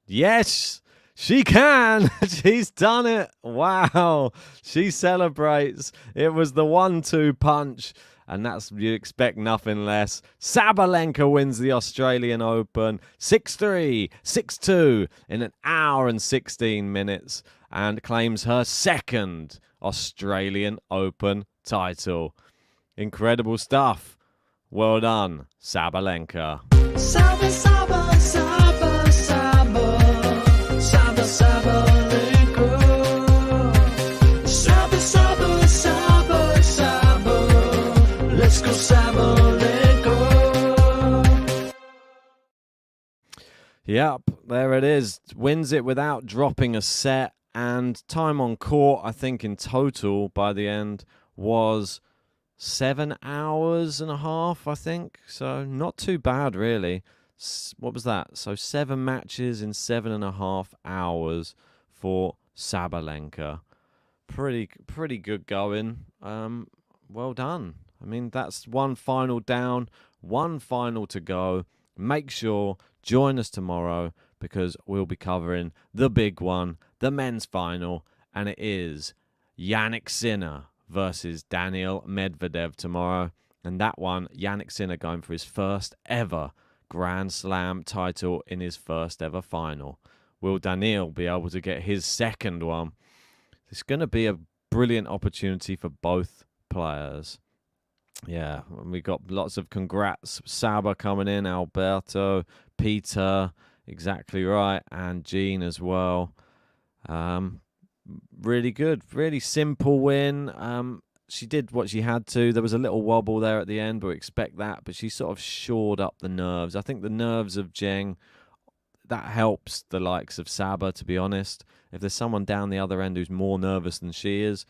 Yes, she can. She's done it. Wow. She celebrates. It was the 1-2 punch. And that's, you expect nothing less. Sabalenka wins the Australian Open 6-3, 6-2 in an hour and 16 minutes and claims her second Australian Open title. Incredible stuff. Well done, Sabalenka. Saba, Saba, Saba, Saba, Saba, Sabalenka. Saba, Saba, Saba, Saba. Let's go, Sabalenka. Yep, there it is. Wins it without dropping a set. And time on court, I think in total by the end, was 7 hours and a half, I think. So not too bad, really. What was that? So 7 matches in 7.5 hours for Sabalenka. Pretty good going. Well done. I mean, that's one final down, one final to go. Make sure, join us tomorrow because we'll be covering the big one, the men's final, and it is Jannik Sinner versus Daniil Medvedev tomorrow. And that one, Jannik Sinner going for his first ever Grand Slam title in his first ever final. Will Daniil be able to get his second one? It's going to be a brilliant opportunity for both players. Yeah, we got lots of congrats. Saba coming in, Alberto, Peter, exactly right, and Jean as well. Really good, really simple win. She did what she had to. There was a little wobble there at the end, but we expect that. But she sort of shored up the nerves. I think the nerves of Zheng, that helps the likes of Saba, to be honest. If there's someone down the other end who's more nervous than she is,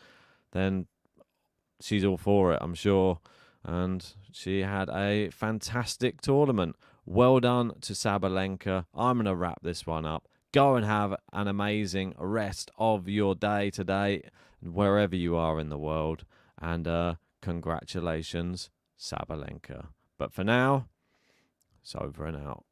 then she's all for it, I'm sure. And she had a fantastic tournament. Well done to Sabalenka. I'm going to wrap this one up. Go and have an amazing rest of your day today, wherever you are in the world. And congratulations, Sabalenka. But for now, it's over and out.